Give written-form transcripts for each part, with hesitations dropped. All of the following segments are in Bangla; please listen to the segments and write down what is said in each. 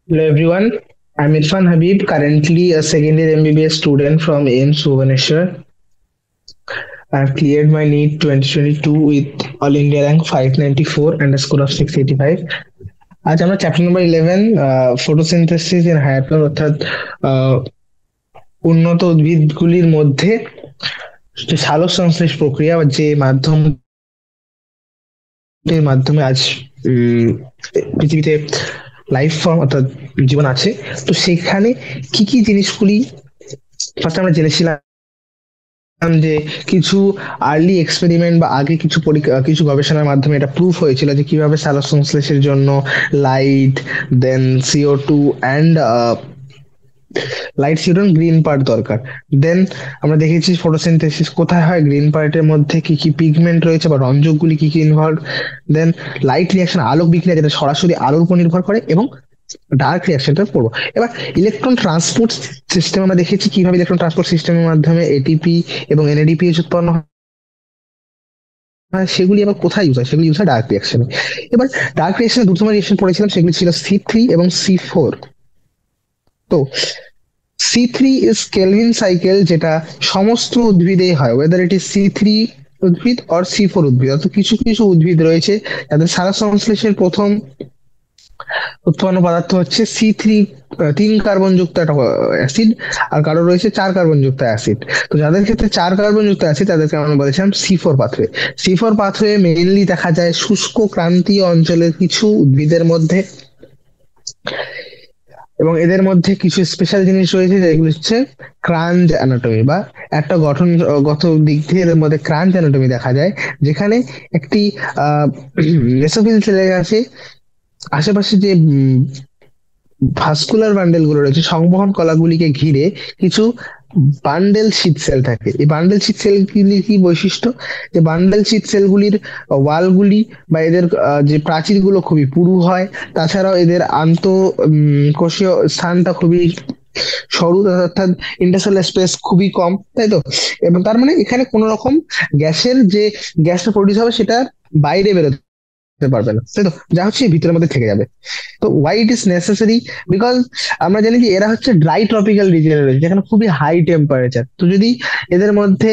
Hello everyone, I'm Irfan Habib, currently a second year MBBS student from AIMS Bhubaneswar. I've cleared my NEET 2022 with All India rank 594 and a score of 685. আজ আমরা chapter number 11 photosynthesis in higher plant অর্থাৎ আহ, উন্নত উদ্ভিদগুলির মধ্যে যে সালোক সংশ্লেষ প্রক্রিয়া বা যে মাধ্যমে আজ উম, পৃথিবীতে লাইফ ফর্ম অর্থাৎ জীবন আছে, তো সেখানে কি কি জিনিসগুলি ফার্স্ট আমরা জেনেছিলাম যে কিছু আর্লি এক্সপেরিমেন্ট বা আগে কিছু পরীক্ষা কিছু গবেষণার মাধ্যমে এটা প্রুফ হয়েছিল যে কিভাবে সালোক সংশ্লেষের জন্য light, then CO2 and light, সিউরন, গ্রিন পার্ট দরকার। দেন আমরা দেখেছি ফটোসিনথেসিস কোথায় হয়, গ্রিন পার্টের মধ্যে কি কি পিগমেন্ট রয়েছে বা রঞ্জকগুলি কি কি ইনভলভ। দেন লাইট রিয়াকশন, আলোক বিক্রিয়া যেটা সরাসরি আলোর উপর নির্ভর করে, এবং ডার্ক রিয়াকশনটা পড়বো। এবার ইলেকট্রন ট্রান্সপোর্ট সিস্টেম আমরা দেখেছি কিভাবে ইলেকট্রন ট্রান্সপোর্ট সিস্টেমের মাধ্যমে এটিপি এবং এনএডিপিএইচ উৎপন্ন হয়, সেগুলি আবার কোথায় ইউজ হয়, সেগুলি ইউজ হয় ডার্ক রিয়াকশনে। এবার ডার্ক রিয়াকশনে দুটো রিয়াকশন পড়েছিলাম, সেগুলি ছিল C3 এবং C4। তো C3 ইজ কেলভিন সাইকেল, যেটা সমস্ত উদ্ভিদে হয়, ওয়েদার ইট ইজ C3 উদ্ভিদ অর C4 উদ্ভিদ। অর্থাৎ কিছু কিছু উদ্ভিদ রয়েছে যাদের সালোক সংশ্লেষের প্রথম উৎপন্ন পদার্থ হচ্ছে C3, 3 কার্বন যুক্ত একটা অ্যাসিড, আর কারো রয়েছে 4 কার্বন যুক্ত অ্যাসিড। তো যাদের ক্ষেত্রে 4 কার্বন যুক্ত অ্যাসিড তাদেরকে আমরা বলেছিলাম C4 pathway. C4 pathway mainly দেখা যায় শুষ্ক ক্রান্তীয় অঞ্চলের কিছু উদ্ভিদের মধ্যে, এবং এদের মধ্যে কিছু স্পেশাল জিনিস রয়েছে যেগুলো হচ্ছে ক্রাঞ্চ অ্যানাটমি, বা একটা গঠনগত দিক থেকে এদের মধ্যে ক্রাঞ্চ অ্যানাটমি দেখা যায়, যেখানে একটি মেসোফিল সেলের আছে আশেপাশে যে ভাস্কুলার বান্ডেল গুলো রয়েছে, সংবহন কলাগুলিকে ঘিরে কিছু বান্ডেল শীট সেল থাকে। এই বান্ডেল শীট সেল গুলির কি বৈশিষ্ট্য, যে বান্ডেল শীট সেল গুলির ওয়ালগুলি বা এদের যে প্রাচীরগুলো খুবই পুরু হয়। তাছাড়াও এদের কোষীয় স্থানটা খুবই সরু, অর্থাৎ ইন্টারসেলুলার স্পেস খুবই কম, তাই তো? এবং তার মানে এখানে কোনো রকম গ্যাসটা প্রডিউস হবে সেটা বাইরে বেরোতে পারবে না, তাই তো? যা হচ্ছে ভিতরের মধ্যে থেকে যাবে। তো why it is necessary, because আমরা জানি যে এরা হচ্ছে ড্রাই ট্রপিক্যাল রিজিয়নে রয়েছে যেখানে খুবই হাই টেম্পারেচার। তো যদি এদের মধ্যে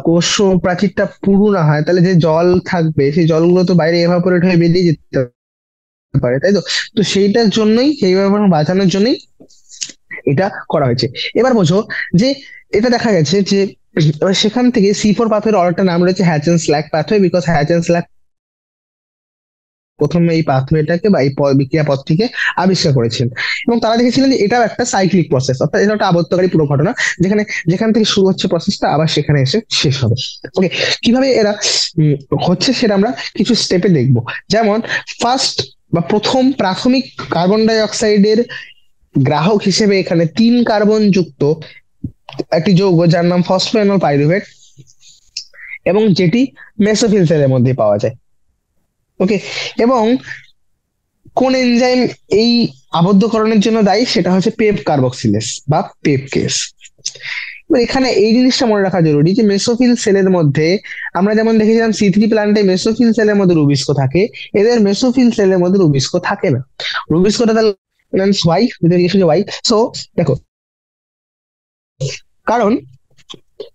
কোষ প্রাচীরটা পুরু না হয়, তাহলে যে জল থাকবে সেই জলগুলো তো বাইরে এভাপোরেট হয়ে বেরিয়ে যেতে পারে, তাই তো? তো সেইটার জন্যই, সেই ব্যাপার বাঁচানোর জন্যই এটা করা হয়েছে। এবার বোঝো যে এটা দেখা গেছে যে এবার সেখান থেকে C4 পাথওয়ের আরেকটা নাম রয়েছে Hatch and Slack pathway, because Hatch and Slack প্রথমে এই পাথওয়েটাকে বা এই বিক্রিয়া পথটিকে আবিষ্কার করেছিলেন, এবং তারা দেখেছিলেন যে এটাও একটা সাইক্লিক প্রসেস, অর্থাৎ এটা একটা আবর্তকারী পুরো ঘটনা, যেখানে যেখান থেকে শুরু হচ্ছে প্রসেসটা আবার সেখানে এসে শেষ হবে। ওকে, কিভাবে এরা উম, হচ্ছে সেটা আমরা কিছু স্টেপে দেখবো। যেমন ফার্স্ট বা প্রথম প্রাথমিক কার্বন ডাই অক্সাইডের গ্রাহক হিসেবে এখানে 3 কার্বন যুক্ত একটি যৌগ যার নাম ফসফোএনল পাইরুভেট, এবং যেটি মেসোফিল সেলের মধ্যে পাওয়া যায়। ওকে, এবং কোন এনজাইম এই আবদ্ধকরণের জন্য দায়ী, সেটা হচ্ছে পেপ কার্বক্সিলেস বা পেপ কেস। এবার এখানে এই জিনিসটা মনে রাখা জরুরি যে মেসোফিল সেলের মধ্যে আমরা যেমন দেখেছিলাম C3 প্ল্যান্টে মেসোফিল সেলের মধ্যে রুবিস্কো থাকে, এদের মেসোফিল সেলের মধ্যে রুবিস্কো থাকে না। রুবিস্কোটা তাহলে ওয়াই, যদি জিজ্ঞেস ওয়াই, সো দেখো, কারণ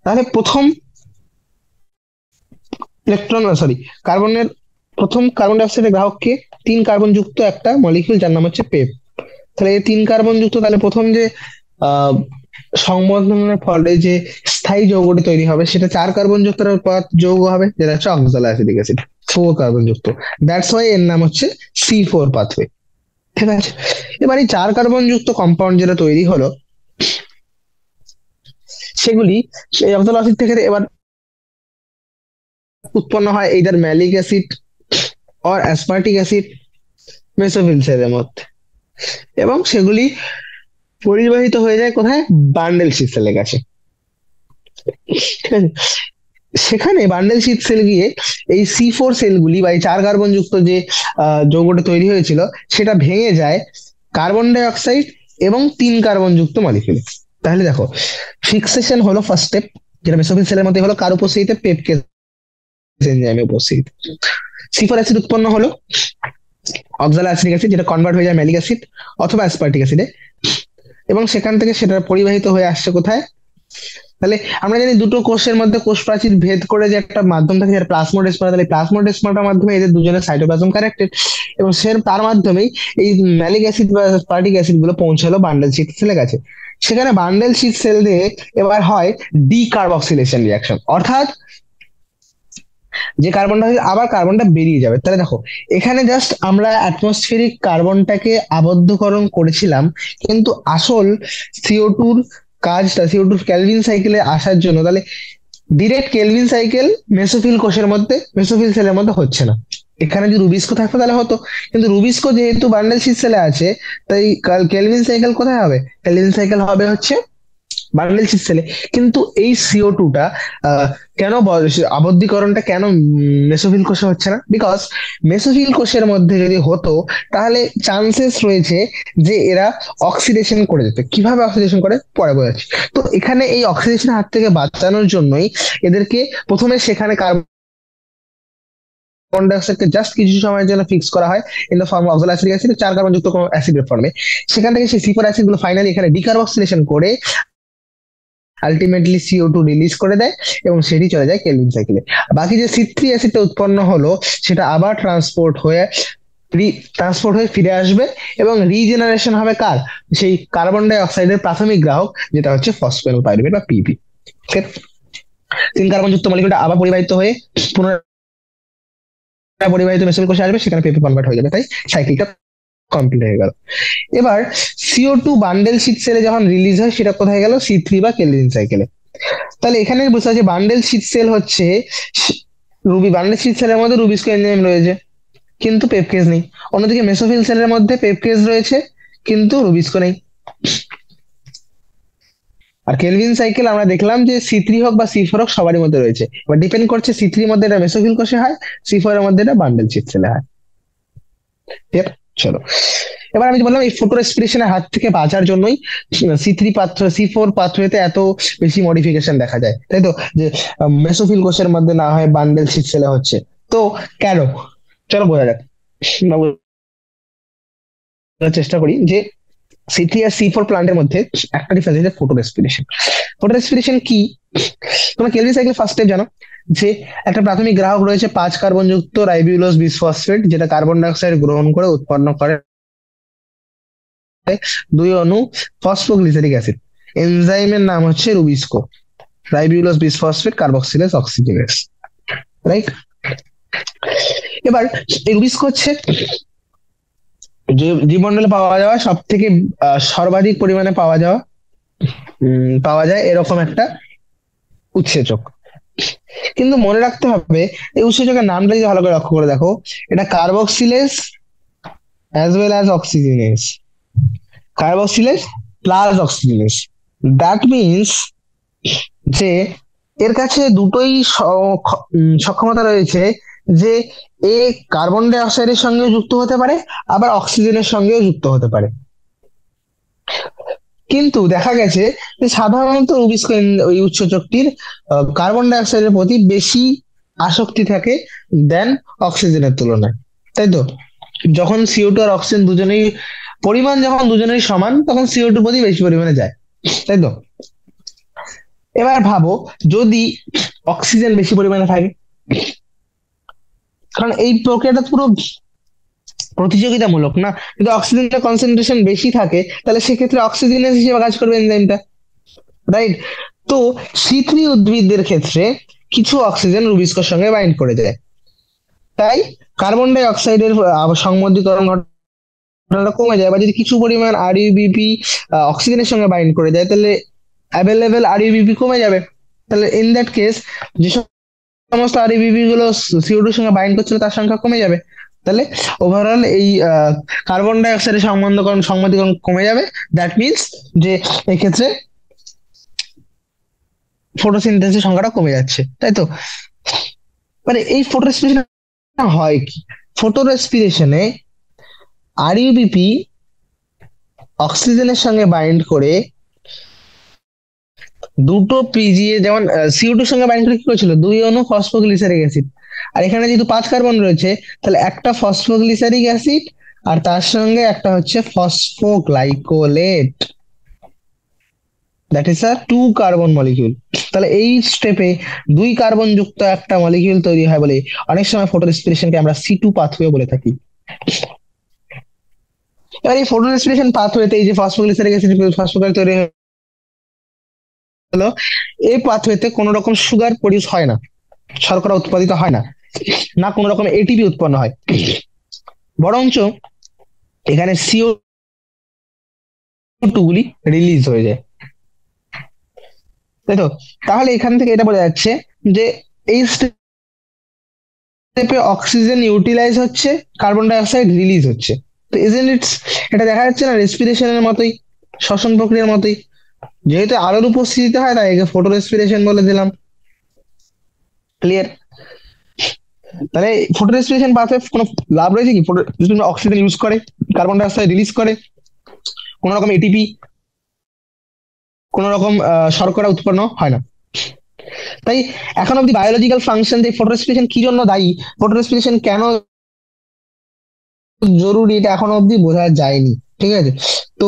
তাহলে প্রথম ইলেকট্রন সরি কার্বনের প্রথম কার্বন ডাইঅক্সাইডের গ্রাহককে 3 কার্বন যুক্ত একটা মলিকিউল যার নাম হচ্ছে পেপ। তাহলে এই 3 কার্বন যুক্ত, তাহলে প্রথম যে আহ সংবন্ধনের ফলে যে স্থায়ী যৌগটি তৈরি হবে সেটা 4 কার্বন যুক্ত একটা যৌগ হবে, যেটা হচ্ছে অক্সালোঅ্যাসিটিক অ্যাসিড, 4 কার্বন যুক্ত। দ্যাটস ওয়াই এর নাম হচ্ছে C4 পাথওয়ে। ঠিক আছে, এবার এই 4 কার্বন যুক্ত কম্পাউন্ড যেটা তৈরি হলো, সেগুলি এই অক্সালোঅ্যাসিড থেকে এবার উৎপন্ন হয় either malic acid or aspartic acid mesophyll সেলের মধ্যে, এবং সেগুলি পরিবাহিত হয়ে যায় কোথায়, বান্ডেল শীট সেলের কাছে। ঠিক আছে, সেখানে বান্ডেল শীট সেল গিয়ে এই C4 সেলগুলি বা এই 4 কার্বন যুক্ত যে যৌগটা তৈরি হয়েছিল সেটা ভেঙে যায় কার্বন ডাই অক্সাইড এবং 3 কার্বন যুক্ত মলিকিউল। তাহলে দেখো, ফিক্সেশন হলো ফার্স্ট স্টেপ, যেটা মেসোফিল সেলের মধ্যে হলো কার উপস্থিতিতে, পেপকেজ এনজাইমে উপস্থিত। C4 অ্যাসিড উৎপন্ন হলো, অক্সালোঅ্যাসিটিক অ্যাসিড, যেটা কনভার্ট হয়ে যায় ম্যালিক অ্যাসিড অথবা অ্যাসপার্টিক অ্যাসিডে, এবং সেখান থেকে সেটা পরিবাহিত হয়ে আসছে কোথায়? তাহলে আমরা জানি দুটো কোষের মধ্যে কোষ প্রাচীর ভেদ করে যে একটা মাধ্যম থাকে যেটা প্লাজমোডেসমাটা, তাহলে প্লাজমোডেসমাটার মাধ্যমে এদের দুজনের সাইটোপ্লাজম কানেক্টেড, এবং সে তার মাধ্যমেই এই ম্যালিক অ্যাসিড বা স্পার্টিক অ্যাসিড গুলো পৌঁছালো বান্ডেল শীট সেলের কাছে। সেখানে বান্ডেল শীট সেল দিয়ে এবার হয় ডিকার্বক্সিলেশন রিয়াকশন, অর্থাৎ যে কার্বনটা আবার কার্বনটা বেরিয়ে যাবে। তাহলে দেখো, এখানে জাস্ট আমরা অ্যাটমসফিয়ারিক কার্বনটাকে আবদ্ধকরণ করেছিলাম, কিন্তু আসল সিও টুর কাজটা, সিও টুর ক্যালভিন সাইকেলে আসার জন্য, তাহলে ডিরেক্ট কেলভিন সাইকেল মেসোফিল কোষের মধ্যে, মেসোফিল সেলের মধ্যে হচ্ছে না। এখানে যদি রুবিস্কো থাকতো তাহলে হতো, কিন্তু রুবিস্কো যেহেতু বান্ডেল শীট সেলে আছে, তাই কেলভিন সাইকেল কোথায় হবে? কেলভিন সাইকেল হবে হচ্ছে বান্ডেল শীট সেলে। কিন্তু এই সিও টুটা কেন আবদ্ধীকরণটা কেন মেসোফিল কোষে হচ্ছে না? বিকজ মেসোফিল কোষের মধ্যে যদি হতো তাহলে চান্সেস রয়েছে যে এরা অক্সিডেশন করে যেত। কিভাবে অক্সিডেশন করে পরে বোঝাচ্ছি। তো এখানে এই অক্সিডেশন হাত থেকে বাঁচানোর জন্যই এদেরকে প্রথমে সেখানে কার্বন ডাইঅক্সাইডকে জাস্ট কিছু সময়ের জন্য ফিক্স করা হয় in the form of oxaloacetic acid, 4 carbon যুক্ত কোনো অ্যাসিডের ফর্মে। সেখান থেকে সেই সি4 অ্যাসিড গুলো ফাইনালি এখানে ডিকার্বক্সিলেশন করে আলটিমেটলি সিও টু রিলিজ করে দেয়, এবং সেটি চলে যায় কেলভিন সাইকেলে। বাকি যে সি3 অ্যাসিডটা উৎপন্ন হলো সেটা আবার ট্রান্সপোর্ট হয়ে ফিরে আসবে, এবং রিজেনারেশন হবে কার? সেই কার্বন ডাই অক্সাইডের প্রাথমিক গ্রাহক, যেটা হচ্ছে ফসফেনল পাইরুভেট বা পিপি। 3 কার্বন যুক্ত মলিকুলটা আবার পরিবাহিত হয়ে পুনরায় পরিবাহিত মেসেল কোষে আসবে, সেখানে পেপে কনভার্ট হয়ে যাবে, তাই সাইকেলটা কমপ্লিট হয়ে গেল। এবার সিও টু বান্ডেল শীট সেলে যখন রিলিজ হয় সেটা কোথায় গেল? সি3 বা কেলভিন সাইকেলে। তাহলে এখানে বুঝতে পারছি বান্ডেল শীট সেল হচ্ছে বান্ডেল শীট সেলের মধ্যে রুবিস্কো এনজাইম রয়েছে কিন্তু পেপকেজ নেই। অন্যদিকে মেসোফিল সেলের মধ্যে পেপকেজ রয়েছে কিন্তু রুবিস্কো নেই। আর কেলভিন সাইকেল আমরা দেখলাম যে সি3 হোক বা সি4 হোক সবারই মধ্যে রয়েছে, এবার ডিপেন্ড করছে সি3 এর মধ্যে এটা মেসোফিল কোষে হয়, সি4 এর মধ্যে এটা বান্ডেল শীট সেলে হয়। ঠিক আছে? চলো, এবার আমি বললাম এই ফটো রেসপিরেশনের হাত থেকে বাঁচার জন্যই সি3 পাত্র, সি4 পাত্রতে এত বেশি মডিফিকেশন দেখা যায়, তাই তো? যে মেসোফিল কোষের মধ্যে না হয় বান্ডেল শীট সেলে হচ্ছে। তো কেন? চলো বোঝা যাক, বা বোঝার চেষ্টা করি যে সি3 আর সি4 প্লান্টের মধ্যে একটা ডিফারেন্স আছে, ফটো রেসপিরেশন। ফটো রেসপিরেশন কি? তোমরা কেলভিন সাইকেল ফার্স্ট স্টেপ জানো যে একটা প্রাথমিক গ্রাহক রয়েছে 5 কার্বন যুক্ত রাইবিউলোজ বিসফসফেট, যেটা কার্বন ডাইঅক্সাইড গ্রহণ করে উৎপন্ন করে 2 অণু ফসফোগ্লিসারিক অ্যাসিড। এনজাইমের নাম হচ্ছে rubisco, ribulose bisphosphate carboxylase oxygenase, right? এবার এই রুবিস্কো হচ্ছে যে জীবমণ্ডলে পাওয়া যাওয়া সব থেকে সর্বাধিক পরিমাণে পাওয়া যায় এরকম একটা উৎসেচক। কিন্তু মনে রাখতে হবে এই উৎসেচকের নামটা যদি ভালো করে লক্ষ্য করে দেখো, এটা carboxylase as well as oxygenase, carboxylase plus oxygenase. That means যে এর কাছে দুটোই সক্ষমতা রয়েছে যে এ কার্বন ডাই অক্সাইডের সঙ্গেও যুক্ত হতে পারে, আবার অক্সিজেনের সঙ্গেও যুক্ত হতে পারে। কিন্তু দেখা গেছে যে সাধারণত রুবিস্কো ওই উৎসেচকটির কার্বন ডাই অক্সাইডের প্রতি বেশি আসক্তি থাকে দেন অক্সিজেনের তুলনায়, তাই তো? যখন সিও2 আর অক্সিজেন দুজনেই পরিমাণ যখন দুজনেরই সমান, তখন সিও2 প্রতি বেশি পরিমাণে যায়, তাই তো? এবার ভাবো যদি অক্সিজেন বেশি পরিমাণে থাকে, কারণ এই প্রক্রিয়াটা পুরো প্রতিযোগিতামূলক না, যদি অক্সিজেনের কনসেন্ট্রেশন বেশি থাকে তাহলে সেক্ষেত্রে অক্সিজেনের হিসেবে কাজ করবে এনজাইমটা, রাইট? তো সি3 উদ্ভিদদের ক্ষেত্রে কিছু অক্সিজেন রুবিস্কোর সঙ্গে বাইন্ড করে যায়, তাই কার্বন ডাই অক্সাইডের সংমতিকরণ ঘটনাটা কমে যায়। বা যদি কিছু পরিমাণ আরইউবিপি অক্সিজেনের সঙ্গে বাইন্ড করে যায় তাহলে অ্যাভেলেবেল আরইউবিপি কমে যাবে। তাহলে ইন দ্যাট কেস যে সমস্ত আরইউবিপি গুলো সিও2 এর সঙ্গে বাইন্ড করছিল তার সংখ্যা কমে যাবে। তাহলে ওভারঅল এই কার্বন ডাই অক্সাইডের সংমতিকরণ কমে যাবে। দ্যাট মিনস যে এক্ষেত্রে ফটোসিনথেসিসের সংখ্যাটা কমে যাচ্ছে, তাই তো? মানে এই ফটো রেসপিরেশন হয় কি? ফটো রেসপিরেশনে আরইউবিপি অক্সিজেনের সঙ্গে বাইন্ড করে দুটো পিজিএ, যেমন সিও2 সঙ্গে বাইন্ড করে কি করেছিল? 2 অণু ফসফোগ্লিসারিক অ্যাসিড, আর এখানে যেহেতু 5 কার্বন রয়েছে, তাহলে একটা ফসফোগ্লিসারিক অ্যাসিড আর তার সঙ্গে একটা হচ্ছে phosphoglycolate, that is a 2 carbon molecule. তাহলে এই স্টেপে 2 কার্বন যুক্ত একটা মলিকিউল তৈরি হয় বলে অনেক সময় ফটো রেসপিরেশনকে আমরা C2 পাথওয়ে বলে থাকি। এবার এই ফটো রেসপিরেশন পাথওয়েতে এই যে ফসফোগ্লিসারিক অ্যাসিড ফসফোগ্লাইকোলেট তৈরি হলো, এই পাথওয়েতে কোনো রকম সুগার প্রডিউস হয় না, শর্করা উৎপাদিত হয় না, না কোনো রকম এটিপি উৎপন্ন হয়, বরঞ্চ এখানে CO2 গুলি রিলিজ হয়ে যায়, তাই তো? তাহলে এখান থেকে এটা বোঝা যাচ্ছে যে এই স্টেপে অক্সিজেন ইউটিলাইজ হচ্ছে, কার্বন ডাই অক্সাইড রিলিজ হচ্ছে। তো ইজন্ট ইটস, এটা দেখা যাচ্ছে না রেসপিরেশনের মতোই, শ্বসন প্রক্রিয়ার মতোই। যেহেতু আলোর উপস্থিতিতে হয় তাই একে ফটো রেসপিরেশন বলে দিলাম। ক্লিয়ার? তাহলে ফটো রেসপিরেশন পাথওয়ে কোনো লাভ রয়েছে কি? অক্সিজেন ইউজ করে, কার্বন ডাই অক্সাইড রিলিজ করে, কোন রকম এটিপি, কোন রকম শর্করা উৎপন্ন হয় না। তাই এখন অব্দি বায়োলজিক্যাল ফাংশন যে ফটো রেসপিরেশন কি জন্য দায়ী, ফটো রেসপিরেশন কেন জরুরি, এটা এখনো অব্দি বোঝা যায়নি। ঠিক আছে? তো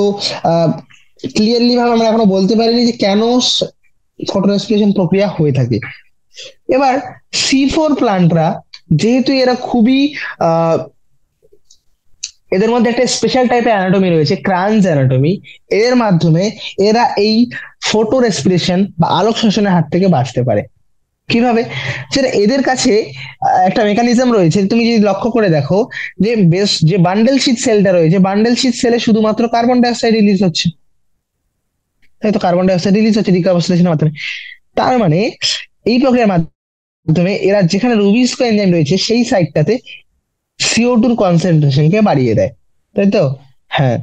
ক্লিয়ারলি ভাবে আমরা এখনো বলতে পারিনি যে কেন ফটো রেসপিরেশন প্রক্রিয়া হয়ে থাকে। এবার C4 প্লান্টরা, যেহেতু এরা খুবই আহ এদের মধ্যে একটা স্পেশাল টাইপের অ্যানাটমি রয়েছে, ক্রাঞ্চ অ্যানাটমি, এর মাধ্যমে এরা এই ফটো রেসপিরেশন বা আলোক শোষণের হাত থেকে বাঁচতে পারে। কিভাবে? সেটা এদের কাছে একটা মেকানিজম রয়েছে, তুমি যদি লক্ষ্য করে দেখো যে বেশ যে বান্ডেল শীট সেলটা রয়েছে, বান্ডেল শীট সেলে শুধুমাত্র কার্বন ডাই অক্সাইড রিলিজ হচ্ছে, তাই তো? কার্বন ডাই অক্সাইড রিলিজ হচ্ছে ডিকার্বক্সিলেশনের মাধ্যমে। তার মানে এই প্রক্রিয়ার মাধ্যমে এরা যেখানে রুবিস্কো এনজাইম রয়েছে সেই সাইটটাতে CO2 কনসেন্ট্রেশনকে বাড়িয়ে দেয়, তাই তো? হ্যাঁ,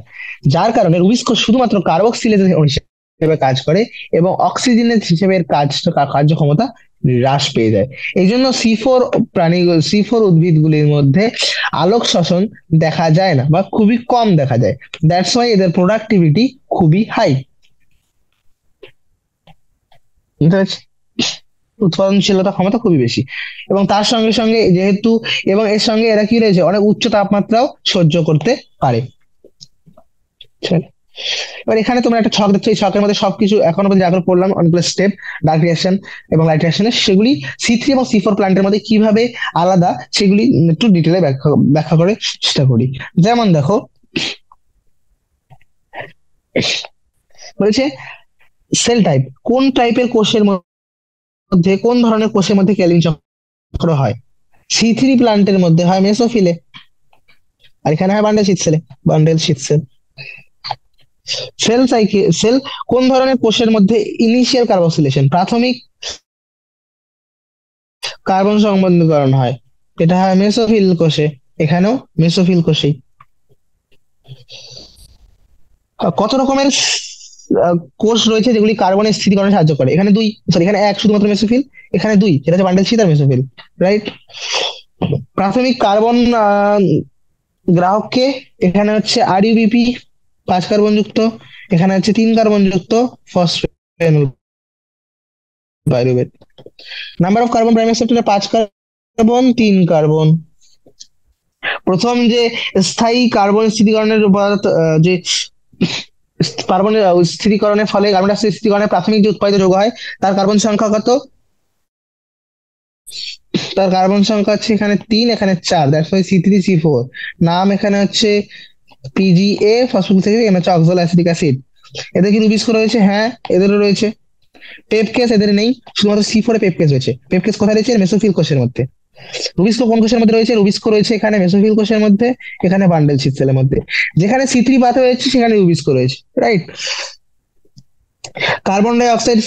যার কারণে রুবিস্কো শুধুমাত্র কার্বক্সিলেজ হিসেবে কাজ করে এবং অক্সিজেনেজ হিসেবে এর কার্যক্ষমতা হ্রাস পেয়ে যায়। এই জন্য C4 C4 উদ্ভিদগুলির মধ্যে আলোক শোষণ দেখা যায় না বা খুবই কম দেখা যায়। দ্যাটস ওয়াই এদের প্রোডাক্টিভিটি খুবই হাই। বুঝতে পারছি? উৎপাদনশীলতা ক্ষমতা খুবই বেশি, এবং তার সঙ্গে সঙ্গে যেহেতু এবং এর সঙ্গে এরা কি রয়েছে, অনেক উচ্চ তাপমাত্রাও সহ্য করতে পারে। এবার এখানে তোমরা একটা ছক দেখছো, এই ছকের মধ্যে সবকিছু এখনো পর্যন্ত যা পড়লাম অনেকগুলো স্টেপ, ডার্ক রিঅ্যাকশন এবং লাইট রিঅ্যাকশনের, সেগুলি C3 এবং C4 প্ল্যান্টের মধ্যে কিভাবে আলাদা সেগুলি একটু ডিটেলে ব্যাখ্যা ব্যাখ্যা করে চেষ্টা করি। যেমন দেখো, বলছে সেল টাইপ, কোন টাইপের কোষের মধ্যে, কোন ধরনের কোষের মধ্যে ক্যালিন চক্র হয়? C3 প্ল্যান্টের মধ্যে হয় মেসোফিলে, আর এখানে হয় বান্ডেল শীট সেলে, বান্ডেল শীট সেল। সেল কোন ধরনের কোষের মধ্যে ইনিশিয়াল কার্বক্সিলেশন, প্রাথমিক কার্বন সংবন্ধীকরণ হয়? এটা হয় মেসোফিল কোষে, এখানেও মেসোফিল কোষেই। কত রকমের কোষ রয়েছে যেগুলি কার্বনের স্থিতিকরণে সাহায্য করে? এখানে দুই, সরি এখানে এক শুধুমাত্র মেসোফিল, এখানে দুই, সেটা হচ্ছে বান্ডেল শীট আর মেসোফিল, রাইট? প্রাথমিক কার্বন গ্রাহককে, এখানে হচ্ছে RUBP 5 কার্বন যুক্ত, এখানে হচ্ছে 3 কার্বন যুক্ত phosphoenol pyruvate. Number of carbon prime অ্যাকসেপ্টরে 5 কার্বন 3 কার্বন। প্রথম যে স্থায়ী কার্বন স্থিতিকরণের যে কার্বনের স্থিতিকরণের ফলে কার্বন ডাই অক্সাইড স্থিতিকরণে প্রাথমিক যে উৎপাদিত যৌগ হয় তার কার্বন সংখ্যা কত? তার কার্বন সংখ্যা হচ্ছে এখানে 3, এখানে 4, দ্যাটস ওয়াই C3C4। নাম এখানে হচ্ছে PGA ফসফোগ্লিসারিক, এখানে হচ্ছে অক্সালো অ্যাসিটিক অ্যাসিড। এদের কি রুবিস্কো রয়েছে? হ্যাঁ, এদেরও রয়েছে। পেপ কেস এদের নেই, শুধুমাত্র C4 এ পেপ কেস রয়েছে। পেপ কেস কোথায় রয়েছে? মেসোফিল কোষের মধ্যে। রুবিস্কো কোন কোষের মধ্যে রয়েছে? রুবিস্কো রয়েছে এখানে মেসোফিল কোষের মধ্যে, এখানে বান্ডেল শীট সেলের মধ্যে। যেখানে C3 পাথ হয়েছে সেখানে রুবিস্কো রয়েছে, রাইট? কার্বন ডাই অক্সাইড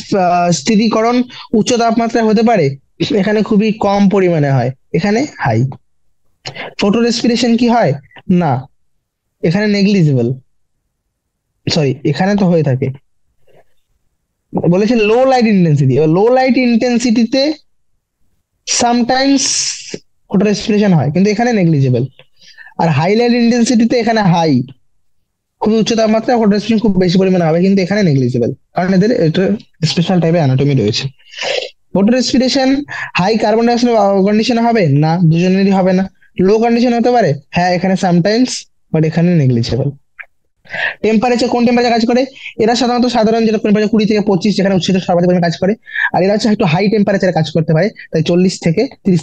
স্থিতিকরণ উচ্চ তাপমাত্রায় হতে পারে, এখানে খুবই কম পরিমাণে হয়, এখানে হাই। ফটো রেসপিরেশন কি হয়? না, এখানে নেগলিজিবল, সরি এখানে তো হয়ে থাকে। বলেছে low light intensity, low light ইন্টেন্সিটিতে সামটাইমস ফটো রেসপিরেশন হয়, কিন্তু এখানে নেগলিজিবল। আর হাই লাইট ইন্টেন্সিটিতে এখানে হাই, খুবই উচ্চ তাপমাত্রায় ফটো খুব বেশি পরিমাণে হবে, কিন্তু এখানে নেগলিজিবল, কারণ এদের এটা স্পেশাল টাইপের অ্যানাটমি রয়েছে। Photo respiration high carbon dioxide কন্ডিশনে হবে না, দুজনেরই হবে না। লো কন্ডিশন হতে পারে, হ্যাঁ এখানে সামটাইমস, বাট এখানে নেগলিজেবল। টেম্পারেচার, কোন টেম্পারেচার কাজ করে? এরা সাধারণত সাধারণ যেটা টেম্পারেচার 20 থেকে 25, যেখানে উচ্চতা সর্বাধিক পরিমাণে কাজ করে। আর এরা হচ্ছে একটু হাই টেম্পারেচারে কাজ করতে পারে, তাই 30 থেকে 40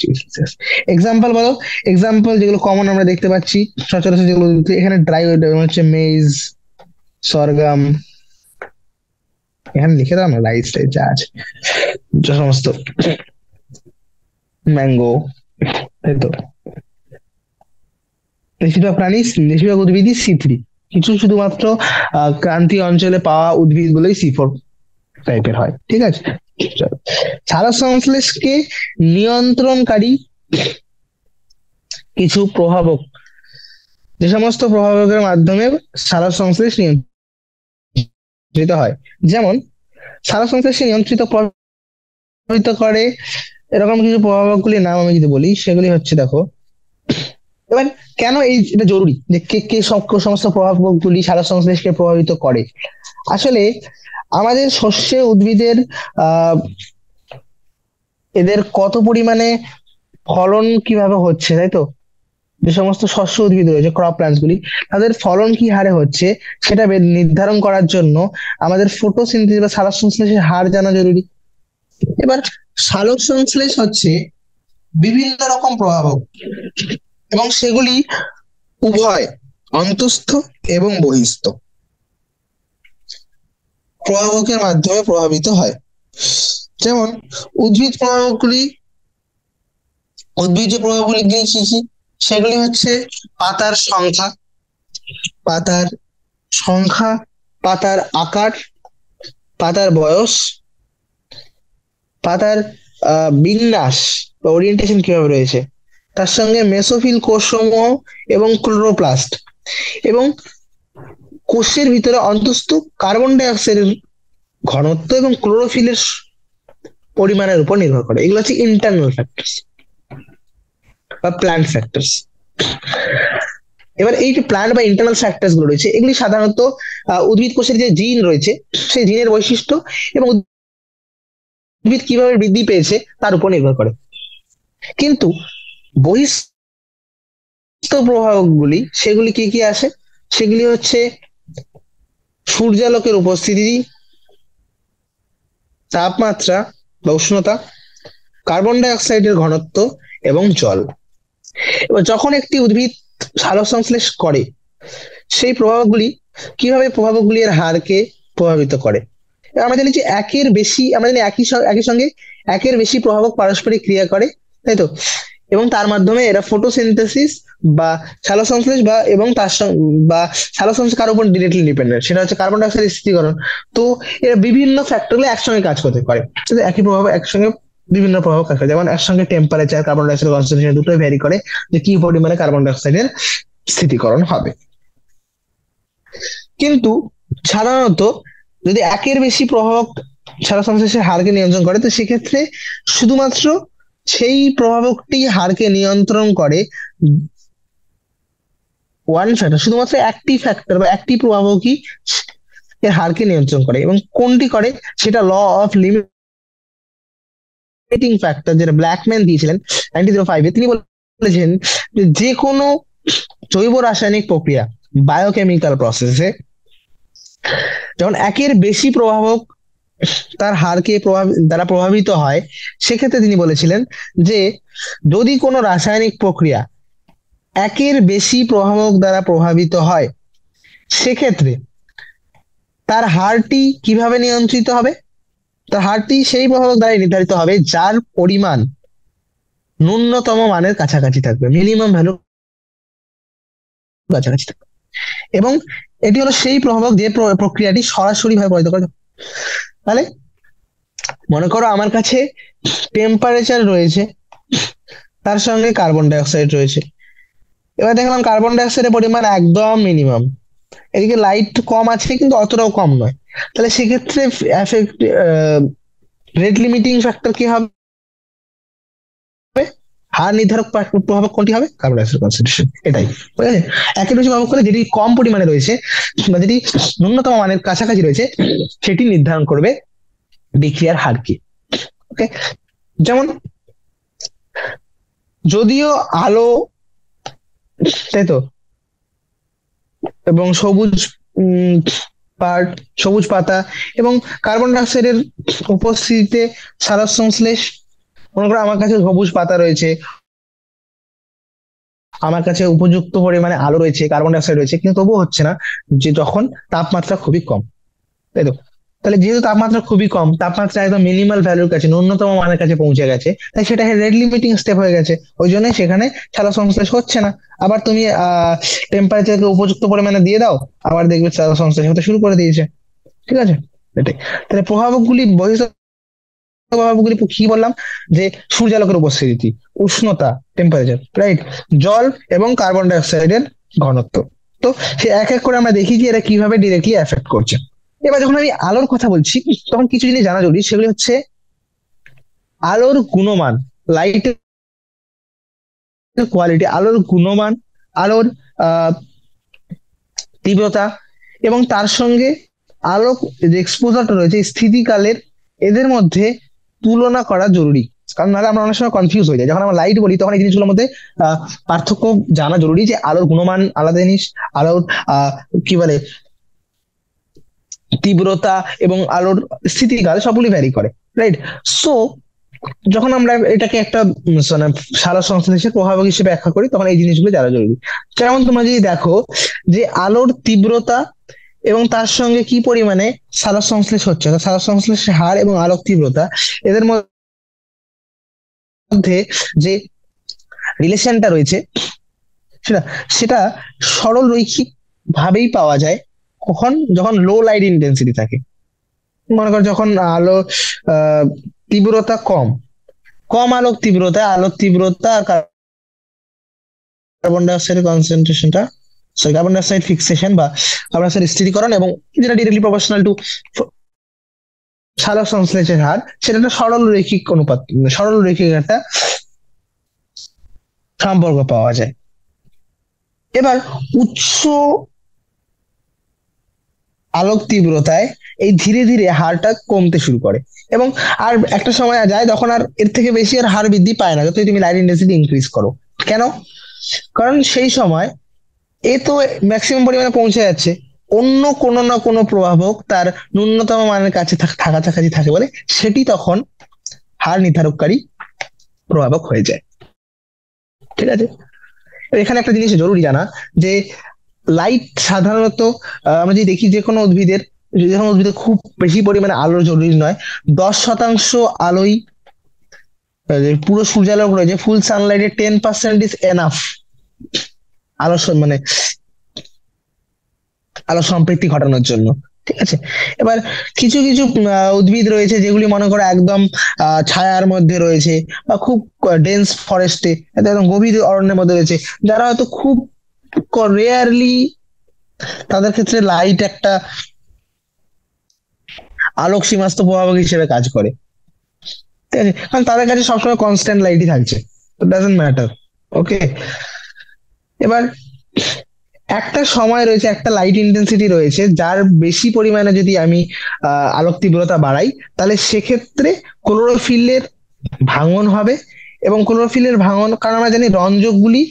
ডিগ্রি সেলসিয়াস। এক্সাম্পল বলো, এক্সাম্পল যেগুলো কমন আমরা দেখতে পাচ্ছি সচরাচর যেগুলো এখানে ড্রাই হচ্ছে মেজ, সরগম, এখানে লিখে দাও না রাইস টাইস যা আছে, যে সমস্ত ম্যাঙ্গো, তাই তো। বেশিরভাগ প্রাণী, বেশিরভাগ উদ্ভিদই C3, কিছু শুধুমাত্র ক্রান্তীয় অঞ্চলে পাওয়া উদ্ভিদ গুলোই C4 টাইপের হয়, ঠিক আছে। চলো। সালোক সংশ্লেষকে নিয়ন্ত্রণকারী কিছু প্রভাবক, যে সমস্ত প্রভাবকের মাধ্যমে সালোক সংশ্লেষ নিয়ন্ত্রিত হয়, যেমন সালোক সংশ্লেষকে প্রভাবিত করে এরকম কিছু প্রভাবকগুলির নাম আমি যদি বলি, সেগুলি হচ্ছে দেখো। এবার কেন এটা জরুরি যে কে কে সমস্ত প্রভাবকগুলি সালোক সংশ্লেষকে প্রভাবিত করে? আসলে আমাদের শস্যে উদ্ভিদের আহ এদের কত পরিমাণে ফলন কিভাবে হচ্ছে, তাই তো। যে সমস্ত শস্য উদ্ভিদ রয়েছে, ক্রপ প্ল্যান্টস গুলি, তাদের ফলন কি হারে হচ্ছে সেটা নির্ধারণ করার জন্য আমাদের ফটোসিনথেসিস বা সালোক সংশ্লেষের হার জানা জরুরি। এবার সালোক সংশ্লেষ হচ্ছে বিভিন্ন রকম প্রভাবক, এবং সেগুলি উভয় অন্তঃস্থ এবং বহিঃস্থ প্রভাবকের মাধ্যমে প্রভাবিত হয়। যেমন উদ্ভিদ প্রভাবকগুলি, উদ্ভিজ প্রভাবগুলি কি কি? সেগুলি হচ্ছে পাতার সংখ্যা, পাতার সংখ্যা, পাতার আকার, পাতার বয়স, পাতার বিন্যাস বা ওরিয়েন্টেশন কিভাবে রয়েছে, তার সঙ্গে মেসোফিল কোষসমূহ এবং ক্লোরোপ্লাস্ট, এবং কোষের ভিতরে অন্তঃস্থ কার্বন ডাই অক্সাইডের ঘনত্ব এবং ক্লোরোফিলের পরিমাণের উপর নির্ভর করে। এগুলো হচ্ছে ইন্টারনাল ফ্যাক্টরস বা প্ল্যান্ট ফ্যাক্টরস। এবার এই যে প্ল্যান্ট বা ইন্টারনাল ফ্যাক্টরস গুলো রয়েছে, এগুলি সাধারণত উদ্ভিদ কোষের যে জিন রয়েছে সেই জিনের বৈশিষ্ট্য এবং উদ্ভিদ কিভাবে বৃদ্ধি পেয়েছে তার উপর নির্ভর করে। কিন্তু বহিঃস্থ প্রভাবকগুলি, সেগুলি কি কি আসে? সেগুলি হচ্ছে সূর্যালোকের উপস্থিতি, তাপমাত্রা বা উষ্ণতা, কার্বন ডাই অক্সাইডের ঘনত্ব এবং জল। এবার যখন একটি উদ্ভিদ সালোক সংশ্লেষ করে, সেই প্রভাবগুলি কিভাবে প্রভাবকগুলি এর হারকে প্রভাবিত করে? আমরা জানি যে একের বেশি, আমরা জানি একই সঙ্গে একের বেশি প্রভাবক পারস্পরিক ক্রিয়া করে, তাই তো। এবং তার মাধ্যমে এরা ফটোসিনথেসিস বা সালোক সংশ্লেষ বা এবং তার বা সালোক সংশ্লেষ কার উপর ডিরেক্টলি ডিপেন্ডেন্ট, সেটা হচ্ছে কার্বন ডাইঅক্সাইড স্থিতিকরণ। তো এরা বিভিন্ন ফ্যাক্টরগুলো একসঙ্গে কাজ করতে পারে, একই প্রভাব একসঙ্গে বিভিন্ন প্রভাব কাজ করে। যেমন একসঙ্গে টেম্পারেচার, কার্বন ডাইঅক্সাইড কনসেন্ট্রেশন দুটোই ভ্যারি করে যে কি পরিমাণে কার্বন ডাইঅক্সাইডের স্থিতিকরণ হবে। কিন্তু সাধারণত যদি একের বেশি প্রভাবক সালোক সংশ্লেষের হারকে নিয়ন্ত্রণ করে, তো সেক্ষেত্রে শুধুমাত্র সেই প্রভাবকটি হারকে নিয়ন্ত্রণ করে ওয়ান ফ্যাক্টর, শুধুমাত্র একটি ফ্যাক্টর বা একটি প্রভাবকই এর হারকে নিয়ন্ত্রণ করে। এবং কোনটি করে সেটা ল অফ লিমিটিং ফ্যাক্টর, যেটা ব্ল্যাকম্যান দিয়েছিলেন 1905-এ। তিনি বলেছেন যে কোনো জৈব রাসায়নিক প্রক্রিয়া, বায়োকেমিক্যাল প্রসেসে যখন একের বেশি প্রভাবক তার হারকে দ্বারা প্রভাবিত হয়, সেক্ষেত্রে তিনি বলেছিলেন যে যদি কোনো রাসায়নিক প্রক্রিয়া একের বেশি প্রভাবক দ্বারা প্রভাবিত হয়, সেক্ষেত্রে তার হারটি কিভাবে নিয়ন্ত্রিত হবে? তার হারটি সেই প্রভাবক দ্বারা নির্ধারিত হবে যার পরিমাণ ন্যূনতম মানের কাছাকাছি থাকবে, মিনিমাম ভ্যালু কাছাকাছি থাকবে। এবং এটি হলো সেই প্রভাবক যে প্রক্রিয়াটি সরাসরি ভাবে প্রভাবিত করে। তাহলে মনে করো আমার কাছে টেম্পারেচার রয়েছে, তার সঙ্গে কার্বন ডাই অক্সাইড রয়েছে। এবার দেখলাম কার্বন ডাই অক্সাইডের পরিমাণ একদম মিনিমাম, এদিকে লাইট কম আছে কিন্তু অতটাও কম নয়। তাহলে সেক্ষেত্রে রেট লিমিটিং ফ্যাক্টর কি হবে? হার নির্ধারক প্রভাবক কোনটি হবে? Carbon die oxide concentration. এটাই, ঠিক আছে। একের বেশি প্রভাবক হলে যেটি কম পরিমাণে রয়েছে বা যেটি ন্যূনতম মানের কাছাকাছি রয়েছে, সেটি নির্ধারণ করবে বিক্রিয়ার হারকে। ওকে, যেমন যদিও আলো, তাই তো, এবং সবুজ উম পার্ট, সবুজ পাতা এবং কার্বন ডাই অক্সাইডের উপস্থিতিতে সালোক সংশ্লেষ, মনে করো আমার কাছে সবুজ পাতা রয়েছে, আমার কাছে উপযুক্ত পরিমাণে আলো রয়েছে, কার্বন ডাই অক্সাইড রয়েছে, কিন্তু তবুও হচ্ছে না, যে যখন তাপমাত্রা খুবই কম, তাই তো। তাহলে যেহেতু তাপমাত্রা খুবই কম, তাপমাত্রা একদম মিনিমাল ভ্যালুর কাছে, ন্যূনতম মানের কাছে পৌঁছে গেছে, তাই সেটা রেড লিমিটিং স্টেপ হয়ে গেছে, ওই জন্য সেখানে সালোক সংশ্লেষ হচ্ছে না। আবার তুমি টেম্পারেচারকে উপযুক্ত পরিমাণে দিয়ে দাও, আবার দেখবে সালোক সংশ্লেষ হতে শুরু করে দিয়েছে। ঠিক আছে, এটাই। তাহলে প্রভাবকগুলি, বহিঃ প্রভাবগুলি কি বললাম, যে সূর্যালোকের উপস্থিতি, উষ্ণতা, টেম্পারেচার, রাইট, জল এবং কার্বন ডাই অক্সাইডের ঘনত্ব। তো সে এক এক করে আমরা দেখি যে এরা কিভাবে ডিরেক্টলি এফেক্ট করছে। এবার যখন আমি আলোর কথা বলছি, তখন কিছু জিনিস জানা জরুরি, সেগুলি হচ্ছে আলোর গুণমান, লাইটের কোয়ালিটি, আলোর গুণমান, আলোর আহ তীব্রতা, এবং তার সঙ্গে আলোক যে এক্সপোজারটা রয়েছে, স্থিতিকালের, এদের মধ্যে তুলনা করা জরুরি। কারণ নাহলে আমরা অনেক সময় কনফিউজ হয়ে যাই, যখন আমরা লাইট বলি তখন এই জিনিসগুলোর মধ্যে আহ, পার্থক্য জানা জরুরি, যে আলোর গুণমান আলাদা জিনিস, আলোর আহ কি বলে তীব্রতা এবং আলোর স্থিতিকাল সবগুলি ভ্যারি করে, রাইট। সো যখন আমরা এটাকে একটা মানে সালোক সংশ্লেষের প্রভাব হিসেবে ব্যাখ্যা করি, তখন এই জিনিসগুলো জানা জরুরি। যেমন তোমরা যদি দেখো যে আলোর তীব্রতা এবং তার সঙ্গে কি পরিমাণে সালোক সংশ্লেষ হচ্ছে, অর্থাৎ সালোক সংশ্লেষের হার এবং আলোক তীব্রতা, এদের মধ্যে যে রিলেশনটা রয়েছে, সেটা সেটা সরল রৈখিক ভাবেই পাওয়া যায়। কখন? যখন লো লাইট ইন্টেন্সিটি থাকে। মনে করো যখন আলো আহ তীব্রতা কম, কম আলোক তীব্রতা আর কার্বন ডাই অক্সাইডের কনসেন্ট্রেশনটা, sorry, carbon die oxide fixation বা কার্বন ডাই অক্সাইড স্থিতিকরণ, এবং যেটা ডিরেক্টলি প্রপোর্শনাল টু সালোক সংশ্লেষের হার, সেটা একটা সরল রৈখিক অনুপাত, সরল রৈখিক একটা সম্পর্ক পাওয়া যায়। এবার উচ্চ আলোক তীব্রতায় এই ধীরে ধীরে হারটা কমতে শুরু করে, এবং আর একটা সময় যায় তখন আর এর থেকে বেশি আর হার বৃদ্ধি পায় না, যতই তুমি লাইট ইন্টেন্সিটি ইনক্রিজ করো। কেন? কারণ সেই সময় এ তো ম্যাক্সিমাম পরিমাণে পৌঁছে যাচ্ছে, অন্য কোনো না কোনো প্রভাবক তার ন্যূনতম মানের কাছে কাছাকাছি থাকে বলে সেটি তখন হার নির্ধারককারী প্রভাবক হয়ে যায়। ঠিক আছে, এখানে একটা জিনিস জরুরি জানা, যে লাইট সাধারণত আমরা যদি দেখি যে কোনো উদ্ভিদের, যদি কোনো উদ্ভিদের খুব বেশি পরিমাণে আলো জরুরি নয়, 10% আলোই, যে পুরো সূর্যালোক রয়েছে, ফুল সানলাইটে 10% ইজ এনাফ আলো মানে আলো সম্পৃক্তি ঘটানোর জন্য। ঠিক আছে, এবার কিছু কিছু উদ্ভিদ রয়েছে যেগুলি মনে করো একদম ছায়ার মধ্যে রয়েছে, বা খুব ডেন্স ফরেস্টে, একদম গভীর অরণ্যের মধ্যে রয়েছে, যারা হয়তো খুব রেয়ারলি, তাদের ক্ষেত্রে লাইট একটা আলোক সীমাস্ত প্রভাবক হিসেবে কাজ করে। ঠিক আছে, কারণ তাদের কাছে সবসময় কনস্ট্যান্ট লাইটই থাকছে, তো ডাজন্ট ম্যাটার। ওকে, এবার একটা সময় রয়েছে, একটা লাইট ইন্টেন্সিটি রয়েছে, যার বেশি পরিমাণে যদি আমি আলোক তীব্রতা বাড়াই, তাহলে সেক্ষেত্রে ক্লোরোফিলের ভাঙন হবে। এবং ক্লোরোফিলের ভাঙন, কারণ আমরা জানি রঞ্জকগুলি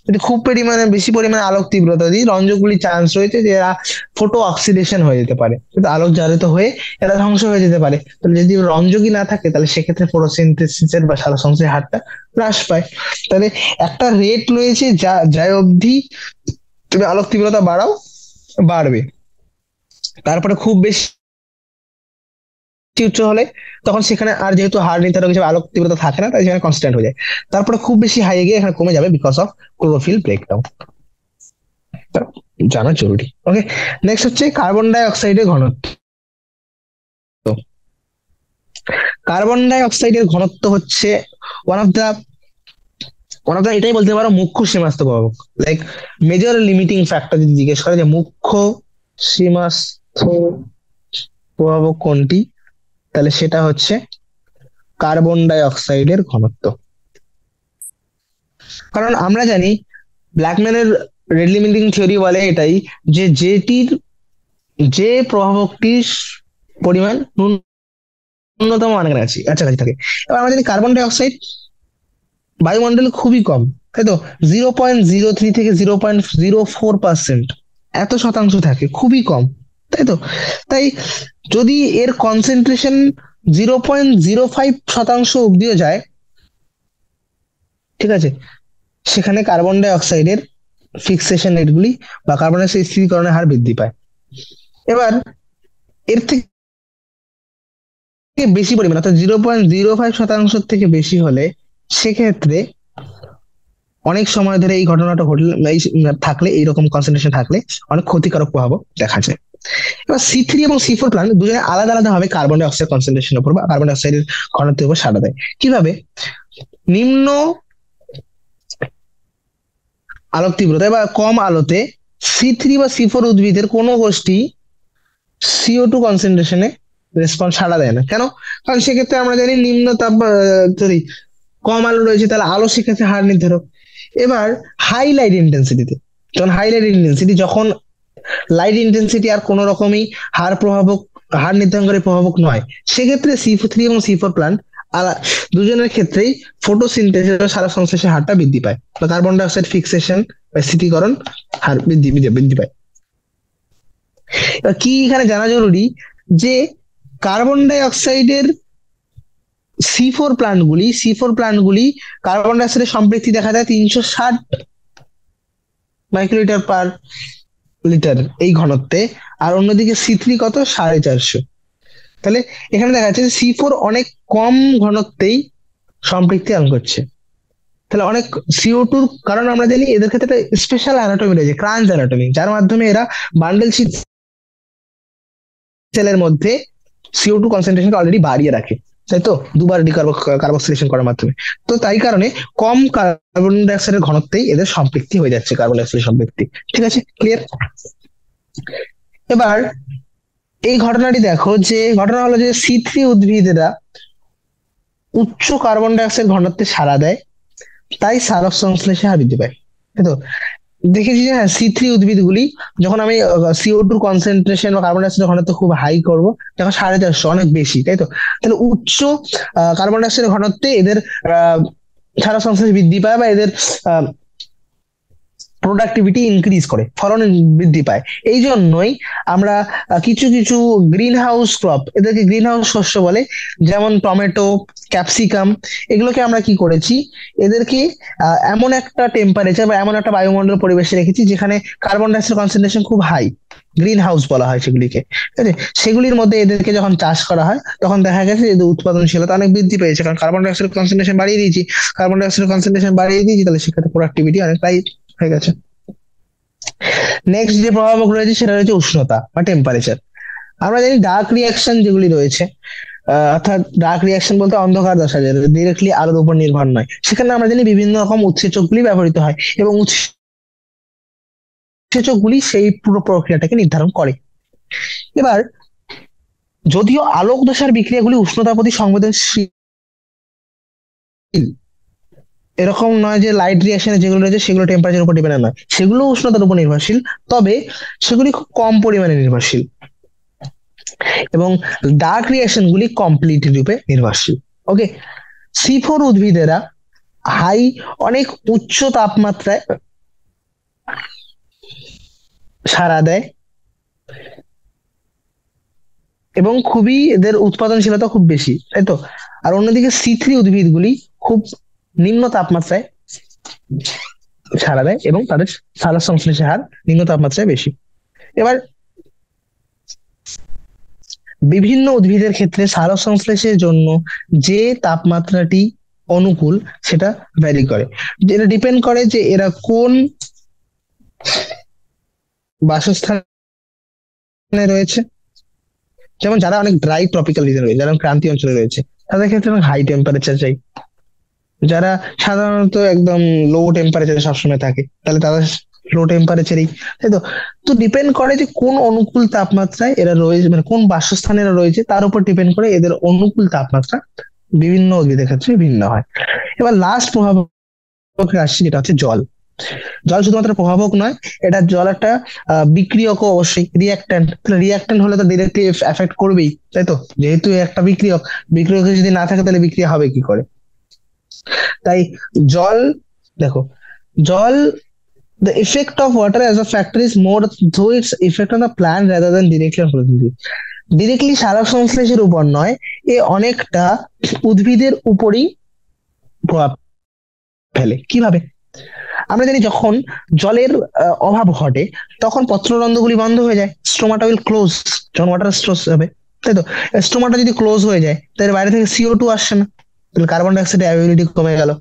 যদি খুব পরিমাণে বেশি পরিমাণে আলোক তীব্রতা দিই, রঞ্জকগুলি চান্স রয়েছে যে এরা ফটো অক্সিডেশন হয়ে যেতে পারে, কিন্তু আলোক জারিত হয়ে এরা ধ্বংস হয়ে যেতে পারে। তাহলে যদি রঞ্জকই না থাকে, তাহলে সেক্ষেত্রে ফটোসিনথেসিসের বা সালোক সংশ্লেষের হারটা হ্রাস পায়। তাহলে একটা রেট রয়েছে, যা যাই অবধি তুমি আলোক তীব্রতা বাড়াও, বাড়বে। তারপরে খুব বেশি উচ্চ হলে, তখন সেখানে আর যেহেতু হার নির্ধারক হিসেবে আলোক তীব্রতা থাকে না, তাই সেখানে কনস্ট্যান্ট হয়ে যায়। তারপরে খুব বেশি হাই গিয়ে এখানে কমে যাবে, বিকজ অফ ক্লোরোফিল ব্রেকডাউন। জানা জরুরি। ওকে, নেক্সট হচ্ছে কার্বন ডাই অক্সাইডের ঘনত্ব। কার্বন ডাই অক্সাইডের ঘনত্ব হচ্ছে ওয়ান অফ দা এটাই বলতে পারো মুখ্য সীমাস্থ প্রভাবক, লাইক মেজর লিমিটিং ফ্যাক্টর। যদি জিজ্ঞেস করে যে মুখ্য সীমাস্থ প্রভাবক কোনটি, তাহলে সেটা হচ্ছে কার্বন ডাই অক্সাইডের ঘনত্ব। কারণ আমরা জানি ব্ল্যাকম্যানের রেড লিমিটিং থিওরি বলে এটাই, যে যেটির, যে প্রভাবকটির পরিমাণ ন্যূনতম মানের কাছাকাছি থাকে। এবার আমরা জানি কার্বন ডাই অক্সাইড বায়ুমণ্ডলে খুবই কম, তাই তো, 0.03 থেকে 0.04%, এত শতাংশ থাকে, খুবই কম, তাই তো। তাই যদি এর কনসেন্ট্রেশন 0.05% অব্দিও যায়, ঠিক আছে, সেখানে কার্বন ডাই অক্সাইডের ফিক্সেশন রেটগুলি বা কার্বন ডাই অক্সাইড স্থিরীকরণের হার বৃদ্ধি পায়। এবার এর থেকে বেশি পরিমাণ অর্থাৎ 0.05% থেকে বেশি হলে সেক্ষেত্রে অনেক সময় ধরে এই ঘটনাটা ঘটলে থাকলে, এইরকম কনসেন্ট্রেশন থাকলে অনেক ক্ষতিকারক প্রভাব দেখা যায়। এবার C3 এবং C4 প্লান্ট দুজনে আলাদা আলাদা ভাবে কার্বন ডাই অক্সাইড কনসেন্ট্রেশনের উপর বা কার্বন ডাই অক্সাইডের ঘনত্বের উপর সাড়া দেয়। কিভাবে? নিম্ন আলোক তীব্রতায় বা কম আলোতে C3 বা C4 উদ্ভিদের কোনো গোষ্ঠী CO2 কনসেন্ট্রেশনে রেসপন্স সাড়া দেয় না। কেন? কারণ সেক্ষেত্রে আমরা জানি নিম্ন তাপ সরি কম আলো রয়েছে, তাহলে আলো সেক্ষেত্রে হার নির্ধারক। এবার হাই লাইট ইন্টেন্সিটিতে, যখন লাইট ইন্টেন্সিটি আর কোন রকমই হার নির্ধারণ করে প্রভাবক নয়, সেক্ষেত্রে C3 এবং C4 প্লান্ট দুজনের ক্ষেত্রেই ফটোসিনথেসিস বা সালোক সংশ্লেষের হারটা বৃদ্ধি পায় বা কার্বন ডাই অক্সাইড ফিক্সেশন বা স্থিতিকরণ হার বৃদ্ধি পায়। এবার কি এখানে জানা জরুরি যে কার্বন ডাই অক্সাইডের C4 প্লান্টগুলি কার্বন ডাই অক্সাইডের সম্পৃক্তি দেখা যায় 360 মাইক্রোলিটার পার লিটার এই ঘনত্বে, আর অন্যদিকে C3 কত 450। তাহলে এখানে দেখা যাচ্ছে C4 অনেক কম ঘনত্বেই সম্পৃক্তি আয়ন করছে। তাহলে অনেক CO2, কারণ আমরা জানি এদের ক্ষেত্রে একটা স্পেশাল অ্যানাটমি রয়েছে, ক্রাঞ্চ অ্যানাটমি, যার মাধ্যমে এরা বান্ডেল শীট সেলের মধ্যে CO2 কনসেন্ট্রেশনকে অলরেডি বাড়িয়ে রাখে, তাই তো, দুবার কার্বক্সিলেশন করার মাধ্যমে। তো তাই কারণে কম কার্বন ডাই অক্সাইডের ঘনত্বেই এদের সম্পৃক্তি হয়ে যাচ্ছে, কার্বন ডাই অক্সাইডের সম্পৃক্তি। ঠিক আছে, ক্লিয়ার? এবার এই ঘটনাটি দেখো, যে ঘটনা হলো যে C3 উদ্ভিদেরা উচ্চ কার্বন ডাই অক্সাইড ঘনত্বে সাড়া দেয়, তাই সালোক সংশ্লেষে হার বৃদ্ধি পায়, তাই তো। দেখেছি যে হ্যাঁ, C3 উদ্ভিদগুলি যখন আমি CO2 কনসেন্ট্রেশন বা কার্বন ডাই অক্সাইডের ঘনত্ব খুব হাই করব, তখন 450, অনেক বেশি, তাই তো। তাহলে উচ্চ কার্বন ডাই অক্সাইডের ঘনত্বে এদের সালোক সংশ্লেষ বৃদ্ধি পায় বা এদের প্রোডাক্টিভিটি ইনক্রিজ করে, ফলন বৃদ্ধি পায়। এই জন্যই আমরা কিছু কিছু গ্রিন হাউস ক্রপ, এদেরকে গ্রিন হাউস শস্য বলে, যেমন টমেটো, ক্যাপসিকাম, এগুলোকে আমরা কি করেছি, এদেরকে এমন একটা টেম্পারেচার বা এমন একটা বায়ুমণ্ডল পরিবেশে রেখেছি যেখানে কার্বন ডাই অক্সাইড কনসেন্ট্রেশন খুব হাই, গ্রিন হাউস বলা হয় সেগুলিকে, ঠিক আছে। সেগুলির মধ্যে এদেরকে যখন চাষ করা হয় তখন দেখা গেছে এদের উৎপাদনশীলতা অনেক বৃদ্ধি পেয়েছে, কারণ কার্বন ডাই অক্সাইড কনসেন্ট্রেশন বাড়িয়ে দিয়েছি, তাহলে সেক্ষেত্রে প্রোডাক্টিভিটি অনেকটাই হয়ে গেছে। নেক্সট যে প্রভাবক রয়েছে সেটা রয়েছে উষ্ণতা বা টেম্পারেচার। আমরা জানি ডার্ক রিয়াকশন যেগুলি রয়েছে, অর্থাৎ ডার্ক রিয়াকশন বলতে অন্ধকার দশা, যেটা ডিরেক্টলি আলোর উপর নির্ভর নয়, সেখানে আমরা জানি বিভিন্ন রকম উৎসেচকগুলি ব্যবহৃত হয় এবং উৎসেচকগুলি সেই পুরো প্রক্রিয়াটাকে নির্ধারণ করে। এবার যদিও আলোক দশার বিক্রিয়াগুলি উষ্ণতার প্রতি সংবেদনশীল, এরকম নয় যে লাইট রিয়াকশনে যেগুলো রয়েছে সেগুলো টেম্পারেচার উপর ডিপেন্ডেন্ট নয়, সেগুলো উষ্ণতার উপর নির্ভরশীল, তবে সেগুলি খুব কম পরিমাণে নির্ভরশীল, এবং ডার্ক রিয়াকশন গুলি কমপ্লিট রূপে নির্ভরশীল। ওকে, C4 উদ্ভিদেরা অনেক উচ্চ তাপমাত্রায় সাড়া দেয় এবং খুবই এদের উৎপাদনশীলতা খুব বেশি, তাই তো। আর অন্যদিকে C3 উদ্ভিদগুলি খুব নিম্ন তাপমাত্রায় সাড়া দেয় এবং তাদের সালোক সংশ্লেষের হার নিম্ন তাপমাত্রায় বেশি। এবার বিভিন্ন উদ্ভিদের ক্ষেত্রে সালোক সংশ্লেষের জন্য যে তাপমাত্রাটি অনুকূল সেটা ভ্যারি করে, যেটা ডিপেন্ড করে যে এরা কোন বাসস্থানে রয়েছে। যেমন যারা অনেক ড্রাই ট্রপিক্যাল রিজন রয়েছে, যারা ক্রান্তীয় অঞ্চলে রয়েছে, তাদের ক্ষেত্রে অনেক হাই টেম্পারেচার চাই। যারা সাধারণত একদম লো টেম্পারেচারে সবসময় থাকে, তাহলে তাদের লো টেম্পারেচারই, তাই তো। তো ডিপেন্ড করে যে কোন অনুকূল তাপমাত্রায় এরা রয়েছে, মানে কোন বাসস্থানে এরা রয়েছে, তার উপর ডিপেন্ড করে এদের অনুকূল তাপমাত্রা বিভিন্ন উদ্ভিদের ক্ষেত্রে ভিন্ন হয়। এবার লাস্ট প্রভাবকে আসছি, যেটা হচ্ছে জল। জল শুধুমাত্র প্রভাবক নয়, এটা জল একটা বিক্রিয়কও অবশ্যই, রিয়াক্ট্যান্ট। রিয়াক্ট্যান্ট হলে তো ডিরেক্টলি এফেক্ট করবেই, তাই তো? যেহেতু একটা বিক্রিয়ক, বিক্রিয়ক যদি না থাকে তাহলে বিক্রিয়া হবে কি করে? তাই জল, দেখো, জল, the effect of water as a factor is more through its effect on the plant rather than directly on photosynthesis. Directly সালোক সংশ্লেষের উপর নয়, এ অনেকটা উদ্ভিদের উপরই প্রভাব ফেলে। কিভাবে? আমরা জানি যখন জলের অভাব ঘটে তখন পত্ররন্ধ্রগুলি বন্ধ হয়ে যায়, স্টোমাটা উইল ক্লোজ, যখন ওয়াটার স্টোর হবে, তাই তো? স্টোমাটা যদি ক্লোজ হয়ে যায় তাহলে বাইরে থেকে CO2 আসছে না, তাহলে কার্বন ডাইঅক্সাইডের অ্যাভেবিলিটি কমে গেল,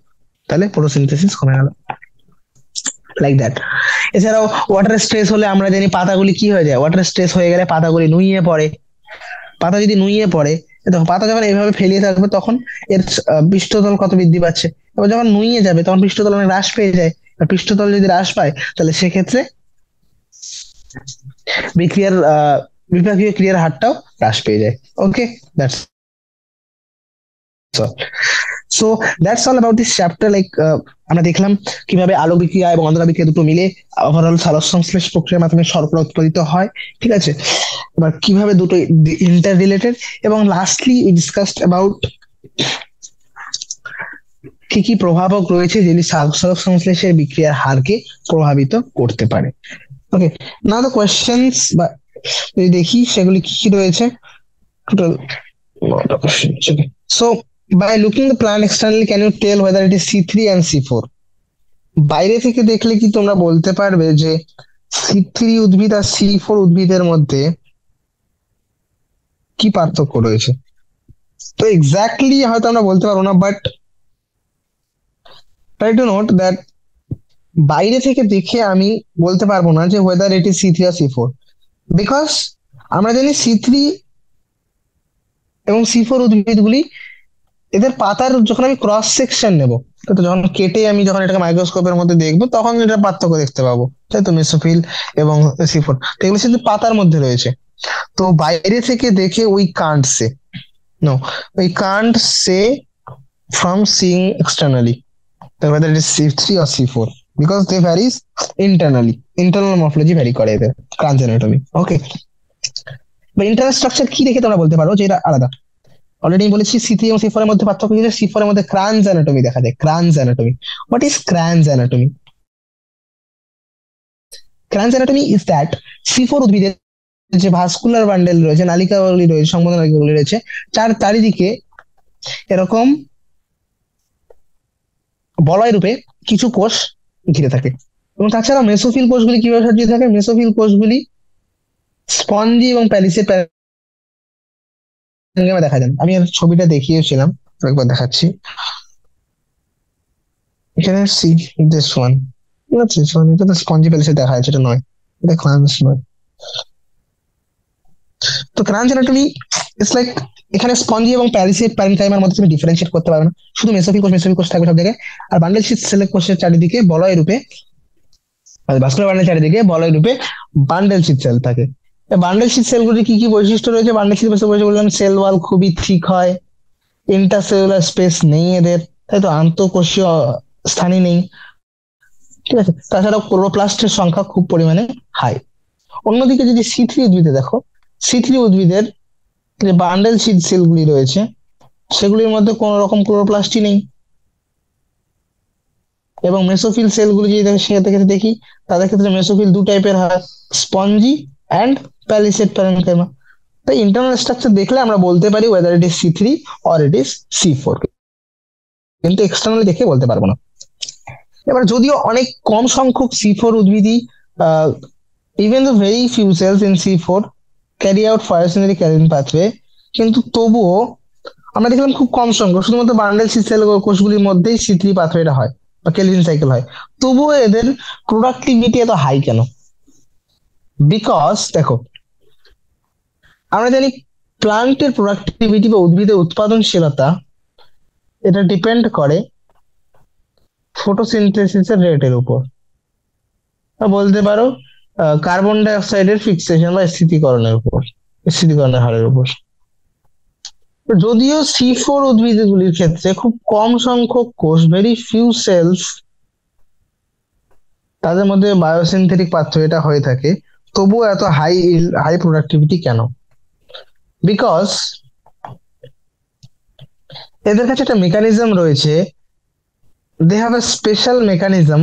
তাহলে ফটোসিনথেসিস কমে গেল, লাইক দ্যাট। এছাড়াও ওয়াটার স্ট্রেস হলে আমরা জানি পাতাগুলি কি হয়ে যায়, ওয়াটার স্ট্রেস হয়ে গেলে পাতাগুলি নুইয়ে পড়ে। পাতা যদি নুইয়ে পড়ে, দেখো পাতা যখন এইভাবে ফেলিয়ে থাকবে তখন এর পৃষ্ঠতল কত বৃদ্ধি পাচ্ছে, এবার যখন নুইয়ে যাবে তখন পৃষ্ঠতল অনেক হ্রাস পেয়ে যায়। আর পৃষ্ঠতল যদি হ্রাস পায় তাহলে সেক্ষেত্রে বিক্রিয়ার বিপাকীয় ক্রিয়ার হারটাও হ্রাস পেয়ে যায়। Okay, that's all. So that's all about this chapter. Like আমরা দেখলাম কিভাবে আলোক বিক্রিয়া এবং অন্ধকার বিক্রিয়া দুটো মিলে ওভারঅল সালোক সংশ্লেষ প্রক্রিয়ার মাধ্যমে শর্করা উৎপাদিত হয়, ঠিক আছে? এবার কিভাবে দুটো ইন্টার রিলেটেড, এবং লাস্টলি উই ডিসকাসড অ্যাবাউট কি কি প্রভাবক রয়েছে যেগুলি সালোক সংশ্লেষের বিক্রিয়ার হারকে প্রভাবিত করতে পারে। ওকে, নাও দ্য কোয়েশ্চেন্স বা যদি দেখি সেগুলি কি কি রয়েছে, টোটাল 9টা question. Okay, so by looking the plant externally can you tell whether it is C3 and C4? বাইরে থেকে দেখলে কি তোমরা বলতে পারবে যে C3 উদ্ভিদ আর C4 উদ্ভিদের মধ্যে কি পার্থক্য রয়েছে? তো এক্স্যাক্টলি হয়তো আমরা বলতে পারবো না, but try to note that বাইরে থেকে দেখে আমি বলতে পারবো না যে whether it is C3 or C4, because আমরা জানি C3 এবং C4 উদ্ভিদগুলি, এদের পাতার যখন আমি ক্রস সেকশন নেব, তো যখন কেটে আমি যখন এটাকে মাইক্রোস্কোপের মধ্যে দেখবো তখন এটা পার্থক্য দেখতে পাবো, তাই তো? মেসোফিল এবং C4 এগুলো শুধু পাতার মধ্যে রয়েছে। তো বাইরে থেকে দেখে we can't say, no, we can't say from seeing externally whether it is C3 or C4 because they varies internally, internal morphology vary করে এদের, ক্রাঞ্চ অ্যানাটমি। ওকে, বা ইন্টারনাল স্ট্রাকচার কি দেখে তোমরা বলতে পারো যে এটা আলাদা? অলরেডি বলেছি C3 এবং C4 এর মধ্যে পার্থক্য কি, C4 এর মধ্যে ক্রাঞ্চ অ্যানাটমি দেখা যায়। Kranz anatomy, what is Kranz anatomy? Kranz anatomy is that C4 উদ্ভিদের যে ভাস্কুলার বান্ডেল রয়েছে, নালিকাগুলি রয়েছে, সংবন্ধ নালিকাগুলি রয়েছে, চারিদিকে এরকম বলয় রূপে কিছু কোষ ঘিরে থাকে। এবং তাছাড়া মেসোফিল কোষগুলি কিভাবে সাজিয়ে থাকে? মেসোফিল কোষগুলি স্পঞ্জি এবং প্যালিসেড প্যারেনকাইমা দেখা যায়। আমি এর ছবিটা দেখিয়েছিলাম, একবার দেখাচ্ছি। এখানে C this one, this one, এটা তো স্পঞ্জি প্যালিসেড দেখা যাচ্ছে, এটা নয়, এটা ক্রাঞ্চ নয়। তো ক্রাঞ্চ অ্যানাটমি ইটস লাইক, এখানে স্পঞ্জি এবং প্যালিসেড প্যারেনকাইমার মধ্যে তুমি ডিফারেন্সিয়েট করতে পারবে না, শুধু মেসোফিল কোষ থাকবে সব জায়গায়। আর বান্ডেল শীট সেল কোষের চারিদিকে বলয় রূপে, ভাস্কুলার বান্ডেল চারিদিকে বলয় রূপে বান্ডেল শীট সেল থাকে। বান্ডেল শীট সেলগুলির কি কি বৈশিষ্ট্য রয়েছে? বান্ডেল শীট বৈশিষ্ট্য বললাম, সেল ওয়াল খুবই ঠিক হয়, ইন্টারসেলুলার স্পেস নেই এদের, তাই তো? আন্তঃকোষীয় স্থানই নেই, ঠিক আছে? তাছাড়াও ক্লোরোপ্লাস্টের সংখ্যা খুব পরিমাণে হাই। অন্যদিকে যদি C3 উদ্ভিদে দেখো, C3 উদ্ভিদের যে বান্ডেল শীট সেলগুলি রয়েছে সেগুলির মধ্যে কোনো রকম ক্লোরোপ্লাস্টই নেই। এবং মেসোফিল সেলগুলি যদি সেক্ষেত্রে ক্ষেত্রে দেখি, তাদের ক্ষেত্রে মেসোফিল দু টাইপের হয়, স্পঞ্জি অ্যান্ড প্যালিসেড প্যারেনকাইমা। তাই ইন্টারনাল স্ট্রাকচার দেখলে আমরা বলতে পারি whether it is C3 or it is C4, কিন্তু এক্সটার্নালি দেখে বলতে পারবো না। এবার যদিও অনেক কম সংখ্যক C4 উদ্ভিদই, even the very few cells in C4 carry out ফায়োসিনারি ক্যারিন পাথওয়ে, কিন্তু তবুও আমরা দেখলাম খুব কম সংখ্যক, শুধুমাত্র বান্ডেল শীট সেল কোষগুলির মধ্যেই C3 পাথওয়েটা হয় বা কেলভিন সাইকেল হয়। তবুও এদের প্রোডাক্টিভিটি এত হাই কেন? বিকজ দেখো, আমরা জানি প্লান্টের প্রোডাক্টিভিটি বা উদ্ভিদের উৎপাদনশীলতা, এটা ডিপেন্ড করে ফটোসিনথেসিসের রেটের উপর, বলতে পারো কার্বন ডাই অক্সাইডের ফিক্সেশন বা স্থিতিকরণের উপর, স্থিতিকরণের হারের উপর। যদিও C4 উদ্ভিদগুলির ক্ষেত্রে খুব কম সংখ্যক কোষ, ভেরি ফিউ সেলস তাদের মধ্যে বায়োসিনথেটিক পাথ্য এটা হয়ে থাকে, তবুও এত হাই প্রোডাক্টিভিটি কেন? বিকজ এদের কাছে একটা মেকানিজম রয়েছে, they have a special mechanism,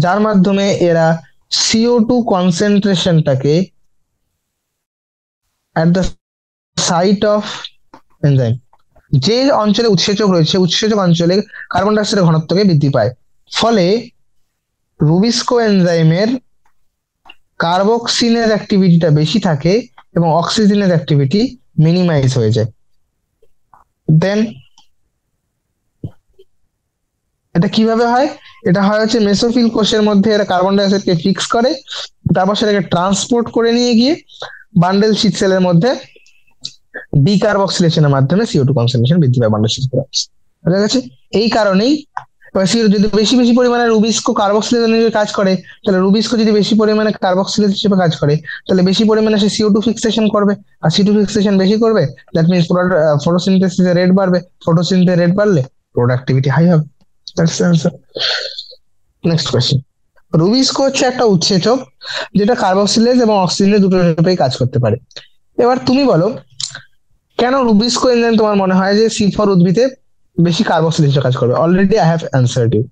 যার মাধ্যমে এরা CO2 কনসেন্ট্রেশনটাকে at the site of enzyme, যে অঞ্চলে উৎসেচক রয়েছে উৎসেচক অঞ্চলে কার্বন ডাইঅক্সাইডের ঘনত্বকে বৃদ্ধি পায়। ফলে রুবিস্কো এনজাইমের কার্বক্সিনের অ্যাক্টিভিটিটা বেশি থাকে এবং অক্সিজেনের অ্যাক্টিভিটি মিনিমাইজ হয়ে যায়। দেন এটা কিভাবে হয়? এটা হয় হচ্ছে মেসোফিল কোষের মধ্যে এরা কার্বন ডাইঅক্সাইডকে ফিক্স করে, তারপর সেটাকে ট্রান্সপোর্ট করে নিয়ে গিয়ে বান্ডেল শীট সেলের মধ্যে ডিকার্বক্সিলেশনের মাধ্যমে CO2 কনসেন্ট্রেশন বৃদ্ধি পায় বান্ডেল শীট সেলে। বুঝা গেছে? এই কারণেই যদি বেশি বেশি পরিমাণে রুবিস্কো কার্বক্সিলেশন হিসেবে কাজ করে, তাহলে রুবিস্কো যদি বেশি পরিমাণে কার্বক্সিলেজ হিসেবে কাজ করে, তাহলে বেশি পরিমাণে সে CO2 ফিক্সেশন করবে, আর CO2 ফিক্সেশন বেশি করবে, দ্যাট মিনস ফটোসিনথেসিসের রেট বাড়বে, ফটোসিনথেসিসের রেট বাড়লে প্রোডাক্টিভিটি হাই হবে। That's the answer. Next question. Rubisco হচ্ছে একটা উৎসেচক যেটা কার্বক্সিলেজ এবং অক্সিজেনের দুটো রূপেই কাজ করতে পারে। এবার তুমি বলো, কেন রুবিস্কো এনজাইম তোমার মনে হয় যে C4 উদ্ভিদে বেশি কার্বক্সিলেজ কাজ করবে? Already I have answered you,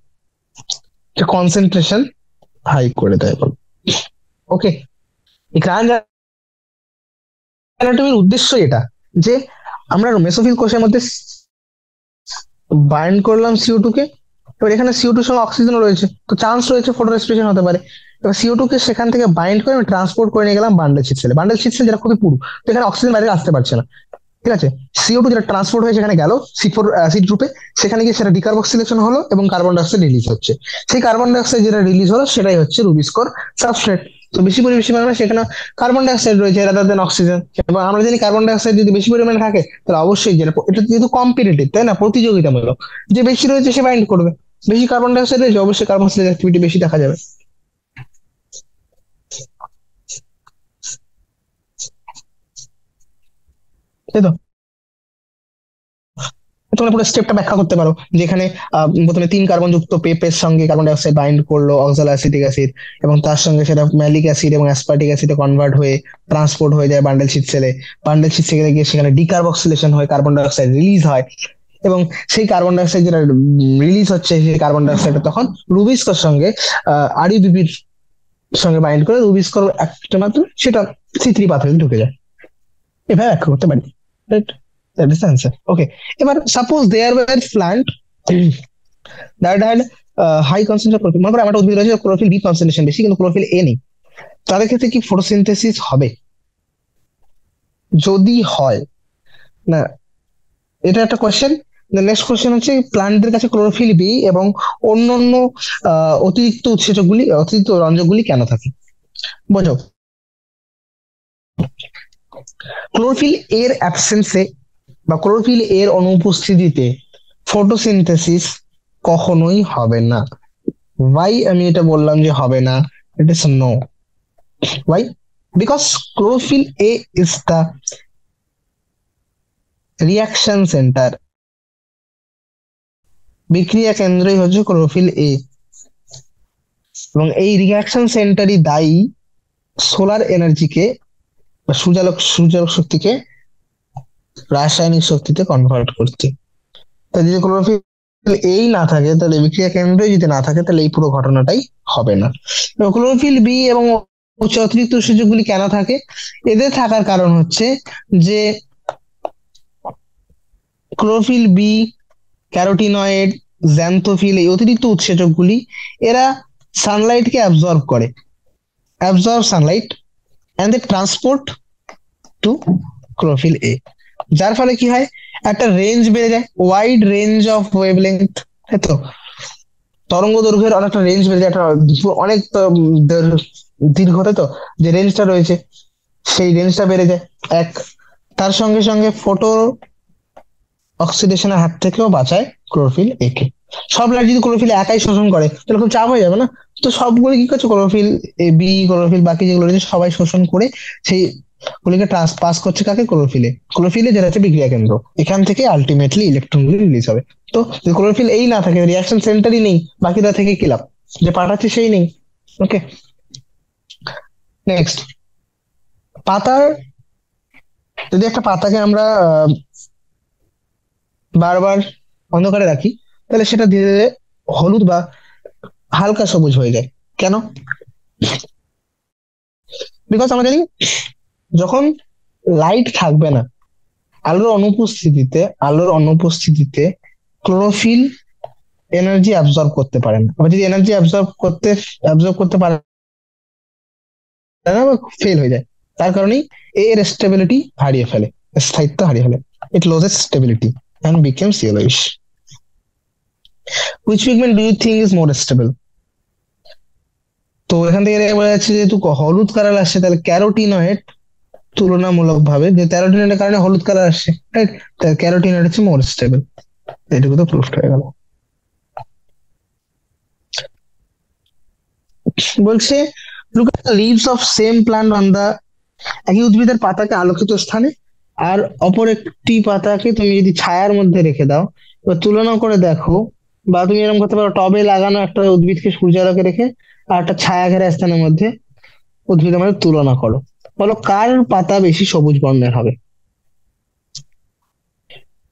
যে কনসেন্ট্রেশন হাই করে দেয় বল। ওকে, এই কারণ অ্যানাটমির উদ্দেশ্য এটা যে আমরা মেসোফিল কোষের মধ্যে বাইন্ড করলাম CO2 কে, এবার এখানে CO2 সঙ্গে অক্সিজেনও রয়েছে, তো চান্স রয়েছে ফটো রেসপিরেশন হতে পারে। এবার CO2 কে সেখান থেকে বাইন্ড করে আমি ট্রান্সপোর্ট করে নিয়ে গেলাম বান্ডেল শীট সেলে। বান্ডেল শীট সেল যেটা খুবই পুরু, তো এখানে অক্সিজেন বাইরে আসতে পারছে না, ঠিক আছে? CO2 যেটা ট্রান্সপোর্ট হয়ে সেখানে গেল C4 অ্যাসিড রূপে, সেখানে গিয়ে সেটা ডিকার্বক্সিলেশন হলো এবং কার্বন ডাইঅক্সাইড রিলিজ হচ্ছে। সেই কার্বন ডাইঅক্সাইড যেটা রিলিজ হলো সেটাই হচ্ছে রুবিস্কোর সাবস্ট্রেট। তো বেশি পরিমাণে সেখানে কার্বন ডাইঅক্সাইড রয়েছে রাদার দেন অক্সিজেন, এবং আমরা জানি কার্বন ডাইঅক্সাইড যদি বেশি পরিমাণে থাকে তাহলে অবশ্যই যেটা, এটা যেহেতু কম্পিটিটিভ তাই না, প্রতিযোগিতামূলক, যে বেশি রয়েছে সে বাইন্ড করবে। বেশি কার্বন ডাইঅক্সাইড রয়েছে, অবশ্যই কার্বক্সিলেজ অ্যাক্টিভিটি বেশি দেখা যাবে, তাই তো? তোমরা পুরো স্টেপটা ব্যাখ্যা করতে পারো, যেখানে প্রথমে 3 কার্বন যুক্ত পেপের সঙ্গে কার্বন ডাইঅক্সাইড বাইন্ড করলো অক্সালোঅ্যাসিটিক অ্যাসিড, এবং তার সঙ্গে সেটা ম্যালিক অ্যাসিড এবং অ্যাসপার্টিক অ্যাসিডে কনভার্ট হয়ে ট্রান্সপোর্ট হয়ে যায় বান্ডেল শীট সেলে। বান্ডেল শীট সেলে গিয়ে সেখানে ডিকার্বক্সিলেশন হয়, কার্বন ডাইঅক্সাইড রিলিজ হয়, এবং সেই কার্বন ডাইঅক্সাইড যেটা রিলিজ হচ্ছে সেই কার্বন ডাইঅক্সাইড তখন রুবিস্কোর সঙ্গে RUBPর সঙ্গে বাইন্ড করে রুবিস্কোর একটা মাধ্যমে সেটা C3 পাথরে ঢুকে যায়। এভাবে ব্যাখ্যা করতে পারি, right? That is answer. Okay, এবার suppose there were plant that had high concentration chlorophyll. মনে করো আমার উদ্ভিদ রয়েছে ক্লোরোফিল বি কনসেন্ট্রেশন বেশি কিন্তু ক্লোরোফিল এ নেই, তাদের ক্ষেত্রে কি ফটোসিনথেসিস হবে? যদি হয়, না এটা একটা কোশ্চেন। নেক্সট কোশ্চেন হচ্ছে প্লান্টদের কাছে ক্লোরোফিল বি এবং অন্যান্য অতিরিক্ত উৎসেচকগুলি, অতিরিক্ত রঞ্জকগুলি কেন থাকে? বোঝো, ক্লোরোফিল এর অ্যাবসেন্সে বা ক্লোরোফিল এর অনুপস্থিতিতে ফটোসিনথেসিস কখনোই হবে না। ওয়াই আমি এটা বললাম যে হবে না? It is no. Why? Because chlorophyll a is the reaction centre. বিক্রিয়া কেন্দ্রই হচ্ছে ক্লোরোফিল এ, এবং এই রিয়াকশন সেন্টারই দায়ী সোলার এনার্জিকে বা সূর্যালোক শক্তিকে রাসায়নিক শক্তিতে কনভার্ট করতে। তাই যদি ক্লোরোফিল এই না থাকে, তাহলে বিক্রিয়া কেন্দ্রই যদি না থাকে, তাহলে এই পুরো ঘটনাটাই হবে না। এবং ক্লোরোফিল বি এবং অতিরিক্ত উৎসেচকগুলি কেন থাকে? এদের থাকার কারণ হচ্ছে যে ক্লোরোফিল বি, ক্যারোটিনয়েড, জ্যান্থোফিল, এই অতিরিক্ত উৎসেচকগুলি এরা সানলাইটকে অ্যাবজর্ব করে, absorb sunlight and they transport to chlorophyll a, যার ফলে কি হয়, একটা রেঞ্জ বেড়ে যায়, ওয়াইড রেঞ্জ অফ ওয়েভলেংথ, তাই তো? তরঙ্গ দৈর্ঘ্যের অনেকটা রেঞ্জ বেড়ে যায়, একটা অনেক দীর্ঘ, তাই তো? যে রেঞ্জটা রয়েছে সেই রেঞ্জটা বেড়ে যায় এক। তার সঙ্গে সঙ্গে ফটো অক্সিডেশনের হাত থেকেও বাঁচায় ক্লোরোফিল এ কে। সব লাইট যদি ক্লোরোফিল একাই শোষণ করে তাহলে খুব চাপ হয়ে যাবে না? তো সবগুলো কি করছে, ক্লোরোফিল এ বি, ক্লোরোফিল বাকি যেগুলো রয়েছে সবাই শোষণ করে সেই গুলিকে পাস করছে কাকে? ক্লোরোফিলে। ক্লোরোফিলে যেটা হচ্ছে বিক্রিয়া কেন্দ্র, এখান থেকে আলটিমেটলি ইলেকট্রন গুলি রিলিজ হবে। তো যদি ক্লোরোফিল এই না থাকে, রিয়াকশন সেন্টারই নেই, বাকিটা থেকে কি লাভ? যে পাঠাচ্ছে সেই নেই। ওকে, নেক্সট। পাতার, যদি একটা পাতাকে আমরা বারবার অন্ধকারে রাখি, তাহলে সেটা ধীরে ধীরে হলুদ বা হালকা সবুজ হয়ে যায়। কেন? বিকজ আমরা জানি যখন লাইট থাকবে না, আলোর অনুপস্থিতিতে ক্লোরোফিল এনার্জি অ্যাবজর্ব করতে পারে না। আবার যদি এনার্জি অ্যাবজর্ব করতে পারে না বা ফেল হয়ে যায়, তার কারণেই এর স্টেবিলিটি হারিয়ে ফেলে, স্থায়িত্ব হারিয়ে ফেলে। It loses stability and becomes yellowish. Which pigment do you think is more stable? তো এখান থেকে বলা যাচ্ছে যেহেতু হলুদ কালার আসছে, তাহলে ক্যারোটিনয়েড তুলনামূলক ভাবে, যে ক্যারোটিনয়েডের কারণে হলুদ কালার আসছে, রাইট, তাহলে ক্যারোটিনয়েড হচ্ছে মোর স্টেবল। এটুকু তো প্রুফ হয়ে গেল। বলছে look at the leaves of same plant on the, একই উদ্ভিদের পাতাকে আলোকিত স্থানে আর অপর একটি পাতাকে তুমি যদি ছায়ার মধ্যে রেখে দাও, এবার তুলনা করে দেখো, বা তুমি এরকম করতে পারো টবে লাগানো একটা উদ্ভিদকে সূর্যালোকে রেখে আর একটা ছায়া ঘেরা স্থানের মধ্যে উদ্ভিদের মধ্যে তুলনা করো, বলো কার পাতা বেশি সবুজ বর্ণের হবে।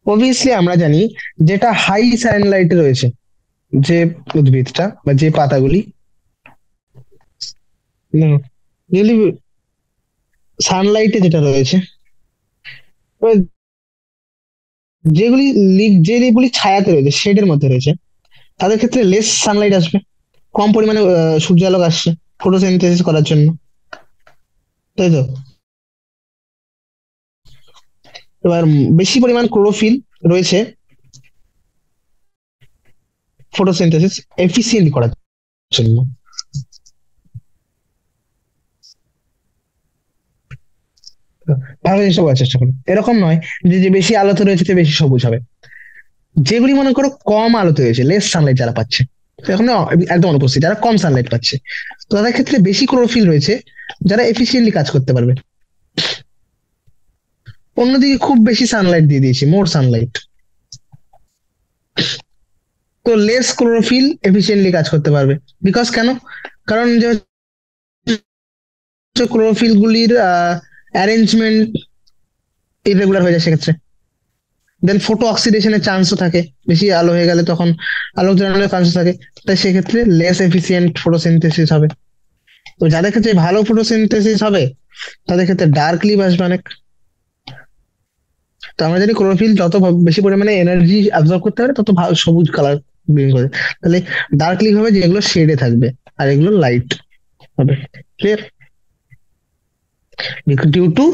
অবভিয়াসলি আমরা জানি যেটা হাই সানলাইটে রয়েছে, যে উদ্ভিদটা বা যে পাতাগুলি সানলাইটে যেটা রয়েছে, এবার যেগুলি যে লিপগুলি ছায়াতে রয়েছে, শেডের মধ্যে রয়েছে, তাদের ক্ষেত্রে লেস সানলাইট আসবে, কম পরিমাণে সূর্যালোক আসছে ফটোসিনথেসিস করার জন্য, তাই তো। এবার বেশি পরিমাণ ক্লোরোফিল রয়েছে ফটোসিনথেসিস এফিসিয়েন্ট করার জন্য। ভালো জিনিসটা বোঝার চেষ্টা করো, এরকম নয় যে যে বেশি আলোতে রয়েছে সে বেশি সবুজ হবে। যেগুলি মনে করো কম আলোতে রয়েছে, লেস সানলাইট যারা পাচ্ছে, তো এখন একদম অনুপস্থিত যারা কম সানলাইট পাচ্ছে, তো তাদের ক্ষেত্রে বেশি ক্লোরোফিল রয়েছে, যারা এফিসিয়েন্টলি কাজ করতে পারবে। অন্যদিকে খুব বেশি সানলাইট দিয়ে দিয়েছি, মোর সানলাইট, তো লেস ক্লোরোফিল এফিসিয়েন্টলি কাজ করতে পারবে। বিকজ কেন? কারণ যে ক্লোরোফিল গুলির অ্যারেঞ্জমেন্ট ইরেগুলার হয়ে যায় সেক্ষেত্রে। দেন ফটো অক্সিডেশনের চান্সও থাকে, বেশি আলো হয়ে গেলে তখন আলোক জড়ানোর চান্স থাকে, তাই সেক্ষেত্রে লেস এফিসিয়েন্ট ফটোসিনথেসিস হবে। তো যাদের ক্ষেত্রে ভালো ফটোসিনথেসিস হবে তাদের ক্ষেত্রে ডার্ক লিভ আসবে অনেক। তো আমরা জানি ক্লোরোফিল যত বেশি পরিমাণে এনার্জি অ্যাবজর্ব করতে পারে তত ভালো সবুজ কালার গ্রিন করে, তাহলে ডার্ক লিভ হবে যেগুলো শেডে থাকবে, আর এগুলো লাইট হবে। Clear? Due to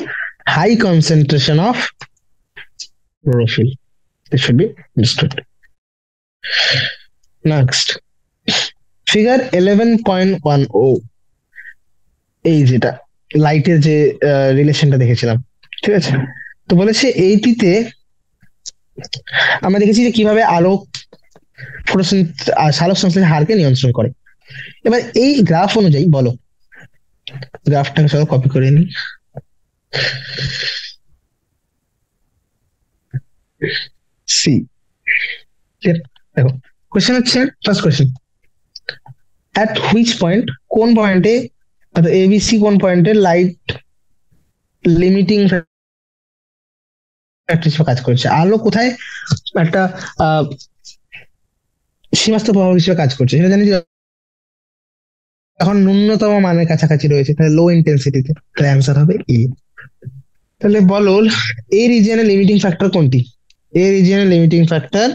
high concentration of chlorophyll. This should be understood. Next, figure 11.10, এই যেটা লাইটের যে রিলেশনটা দেখেছিলাম, ঠিক আছে। তো বলেছে এইটিতে আমরা দেখেছি যে কিভাবে আলোক সালোক সংশ্লেষের হারকে নিয়ন্ত্রণ করে। এবার এই গ্রাফ অনুযায়ী বলো, গ্রাফটাকে সব কপি করে নি। সি, দেখো কোশ্চেন হচ্ছে, first question, at which point, কোন পয়েন্টে, অর্থাৎ এবিসি কোন পয়েন্টে লাইট লিমিটিং ফ্যাক্টর হিসেবে কাজ করছে, আলো কোথায় একটা সীমাস্থ প্রভাব হিসেবে কাজ করছে সেটা জানি যে এখন ন্যূনতম মানের কাছাকাছি রয়েছে, তাহলে লো ইন্টেন্সিটিতে, তাহলে অ্যান্সার হবে এ। তাহলে বলো এই রিজিয়নের লিমিটিং ফ্যাক্টর কোনটি? এই রিজিয়নের লিমিটিং ফ্যাক্টর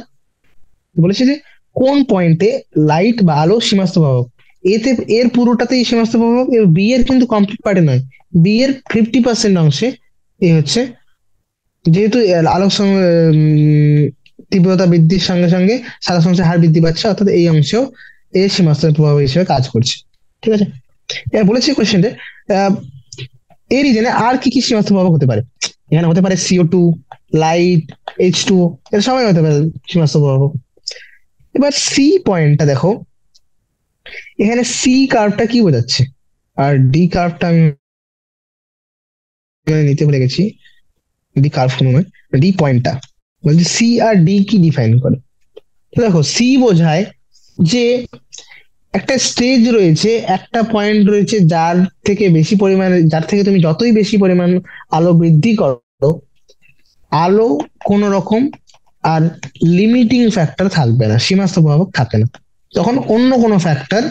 বলেছে যে কোন পয়েন্টে লাইট বা আলো সীমাস্থ প্রভাব, এতে এর পুরোটাতেই সীমাস্থ প্রভাব, এর বি এর কিন্তু কমপ্লিট পার্টে নয়, বি এর 50% অংশে এই হচ্ছে, যেহেতু আলোক তীব্রতা বৃদ্ধির সঙ্গে সঙ্গে সালোক সংশ্লেষের হার বৃদ্ধি পাচ্ছে, অর্থাৎ এই অংশেও এর সীমাস্থ প্রভাব হিসেবে কাজ করছে। ঠিক আছে, এবার বলেছি কোয়েশ্চেনটা এই রিজনে আর কি কি সীমাস্থ প্রভাব হতে পারে। এখানে হতে পারে CO2, লাইট, H2, এর সবাই হতে পারে সীমাস্থ প্রভাব। এবার সি পয়েন্টটা দেখো, এখানে সি কার্ভটা কি বোঝাচ্ছে, আর ডি কার্ভটা আমি নিতে ভুলে গেছি, ডি কার্ভ কোনো নয়, ডি পয়েন্টটা বলছি সি আর ডি কি ডিফাইন করে। তো দেখো সি বোঝায় যে একটা স্টেজ রয়েছে, একটা পয়েন্ট রয়েছে, যার থেকে তুমি যতই বেশি পরিমাণ আলো বৃদ্ধি করো, আলো কোন রকম আর লিমিটিং ফ্যাক্টর থাকবে না, সীমাস্থ প্রভাবক থাকে না, তখন অন্য কোনো ফ্যাক্টর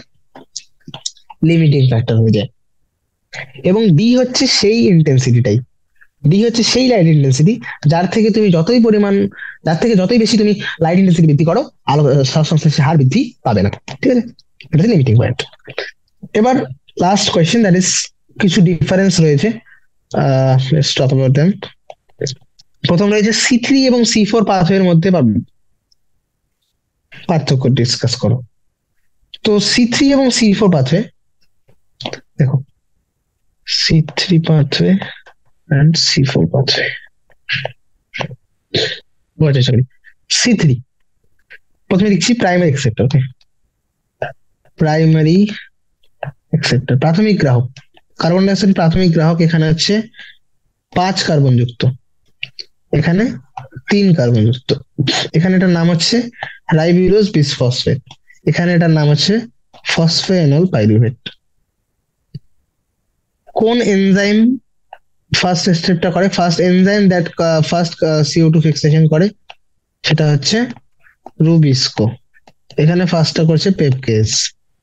লিমিটিং ফ্যাক্টর হয়ে যায়। এবং ডি হচ্ছে সেই লাইট ইন্টেন্সিটি যার থেকে তুমি যতই পরিমাণ যার থেকে যতই বেশি তুমি লাইট ইন্টেন্সিটি বৃদ্ধি করো, আলো সংশ্লেষের হার বৃদ্ধি পাবে না। ঠিক আছে, এটা হচ্ছে লিমিটিং পয়েন্ট। এবার লাস্ট কোয়েশ্চেন, দ্যাট ইজ কিছু ডিফারেন্স রয়েছে, লেটস টক অ্যাবাউট देम। প্রথম রয়েছে সি3 এবং সি4 পাথওয়ের মধ্যে পার্থক্য ডিসকাস করো। তো সি3 এবং সি4 পাথওয়ে, দেখো, সি3 পাথওয়ে এন্ড সি4 পাথওয়ে, বোঝা সরি। সি3, প্রথমে লিখছি প্রাইমারি এক্সেপ্টর। ওকে, প্রাইমারি এক্সেপ্টর প্রাথমিক গ্রাহক। কার্বন ডাইঅক্সাইড প্রাথমিক গ্রাহক এখানে হচ্ছে 5 কার্বন যুক্ত, এখানে 3 কার্বন যুক্ত। এখানে এটার নাম হচ্ছে রাইবিউলোজ বিসফসফেট, এখানে এটার নাম হচ্ছে ফসফেনল পাইরুভেট। কোন এনজাইম ফার্স্ট স্টেপটা করে, first enzyme that first CO2 fixation করে, সেটা হচ্ছে রুবিস্কো। এখানে ফার্স্টটা করছে পেপকেজ।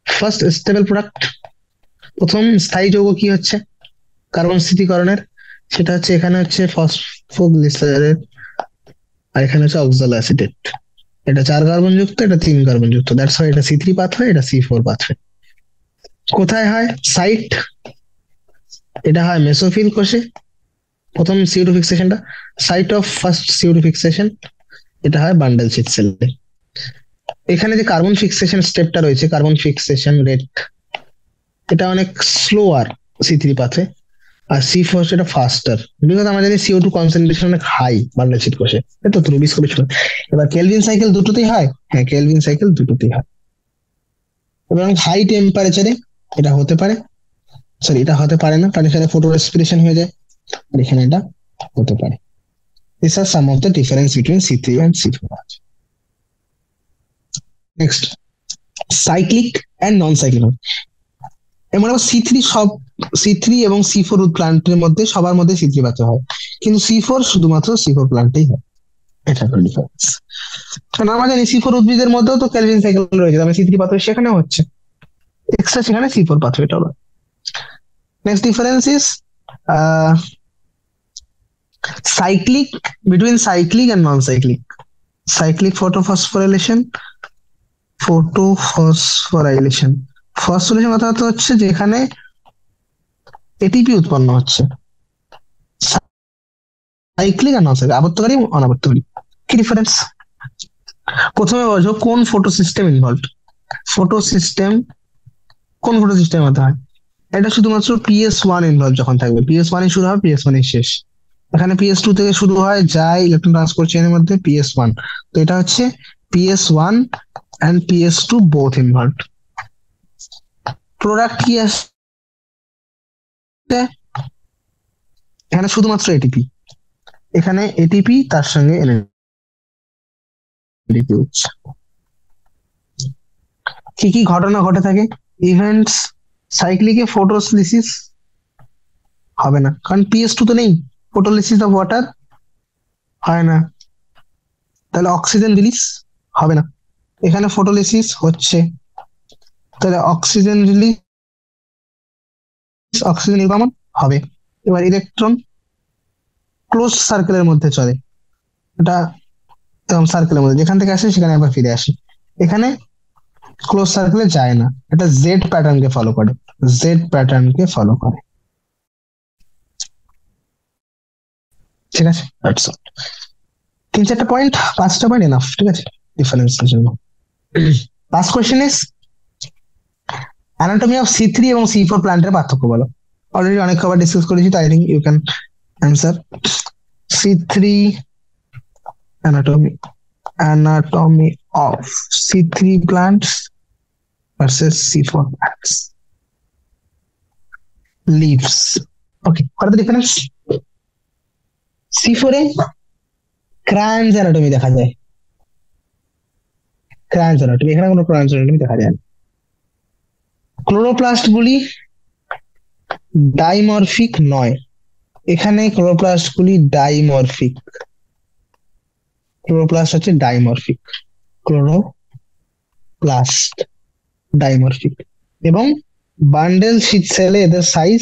ফার্স্ট স্টেবল প্রোডাক্ট, প্রথম স্থায়ী যৌগ কি হচ্ছে কার্বন স্থিতিকরণের, সেটা হচ্ছে এখানে হচ্ছে ফসফোগ্লিসারেট, আর এখানে হচ্ছে অক্সালো অ্যাসিটেট। এটা 4 কার্বন যুক্ত, এটা 3 কার্বন যুক্ত, দ্যাটস ওয়াই এটা সি3 পাথওয়ে, এটা সি4 পাথওয়ে। কোথায় হয় সাইট, এটা হয় মেসোফিল কোষে, প্রথম CO2 ফিক্সেশনটা। Site of first CO2 fixation, এটা হয় বান্ডেল শিট সেলে। এখানে যে কার্বন ফিক্সেশন স্টেপটা রয়েছে, কার্বন ফিক্সেশন রেট, এটা অনেক স্লোয়ার সি3 পাথে, আর সি4 সেটা ফাস্টার, বিকজ আমরা জানি CO2 কনসেন্ট্রেশন অনেক হাই বান্ডেল শিট কোষে, তো রুবিস্কো বেশি। এবার কেলভিন সাইকেল দুটোতেই হয়, হ্যাঁ কেলভিন সাইকেল দুটোতেই হয়। এবং হাই টেম্পারেচারে এটা হতে পারে, সরি এটা হতে পারে না, কারণ এখানে ফটো রেসপিরেশন হয়ে যায়, আর এখানে এটা হতে পারে। These are some of the difference between C3 and C4. Next, cyclic and non-cyclic. এমন সি থ্রি এবং সি4 প্লান্টের মধ্যে সবার মধ্যে সি3 বাচ্চা হয়, কিন্তু সি4 শুধুমাত্র সি4 প্লান্টেই হয়। এটা হলো ডিফারেন্স। কারণ আমরা জানি সি4 উদ্ভিদের মধ্যেও তো ক্যালভিন সাইকেল রয়েছে, তবে সি3 পাথওয়ে সেখানেও হচ্ছে, এক্সট্রা সেখানে সি4 পাথওয়েটা হলো। Next difference is cyclic, between cyclic and non-cyclic. Cyclic phosphorylation অর্থাৎ হচ্ছে যেখানে এটিপি উৎপন্ন হচ্ছে। সাইক্লিক আর নন সাইক্লিক, আবর্তকারী এবং অনাবর্তকারী। কি ডিফারেন্স, প্রথমে বোঝো কোন photo system involve. Photo system কোন ফটো সিস্টেমের মধ্যে হয়, এটা শুধুমাত্র PS1 ইনভলভ যখন থাকবে, PS1 শুরু হবে, PS1 শেষ। এখানে PS2 থেকে শুরু হয়, যায় ইলেকট্রন ট্রান্সপোর্ট চেইনের মধ্যে PS1, তো এটা হচ্ছে PS1 and PS2 both involved. Product কি আসছে, এখানে শুধুমাত্র এটিপি, এখানে এটিপি তার সঙ্গে এনএডিপি হচ্ছে। কি কি ঘটনা ঘটে থাকে, ইভেন্টস, সাইক্লিকে ফটোলিসিস হবে না, কারণ PS2 তো নেই, ফটোলিসিস অফ ওয়াটার হয় না, তাহলে অক্সিজেন রিলিজ হবে না। এখানে ফটোলিসিস হচ্ছে, তাহলে অক্সিজেন রিলিজ, অক্সিজেন নির্গমন হবে। এবার ইলেকট্রন ক্লোজ সার্কেলের মধ্যে চলে, এটা এরকম সার্কেলের মধ্যে যেখান থেকে আসে সেখানে আবার ফিরে আসে, এখানে ক্লোজ সার্কেলে যায় না, এটা জেড প্যাটার্নকে ফলো করে, ঠিক আছে। তিন চারটা পয়েন্ট, 5টা পয়েন্ট এনাফ, ঠিক আছে ডিফারেন্সের জন্য। Last question is anatomy of সি3 এবং সি4 প্ল্যান্টের পার্থক্য বলো। অলরেডি অনেক খাবার ডিসকাস করেছি, তো I think you can answer. সি3 anatomy of C3 plants versus C4 plants. Leaves. Okay, what are the difference? C4 এ ক্রায়ান্স অ্যানাটমি দেখা যায়, ক্রায়ান্স অ্যানাটমি, এখানে কোনো ক্রায়ান্স অ্যানাটমি দেখা যায় না। ক্লোরোপ্লাস্ট গুলি ডাইমরফিক নয়। এখানে ক্লোরোপ্লাস্ট গুলি ডাইমরফিক। ক্লোরোপ্লাস্ট হচ্ছে ডাইমরফিক। Chloroplast dimorphic. এবং বান্ডেল শীট সেলে এদের সাইজ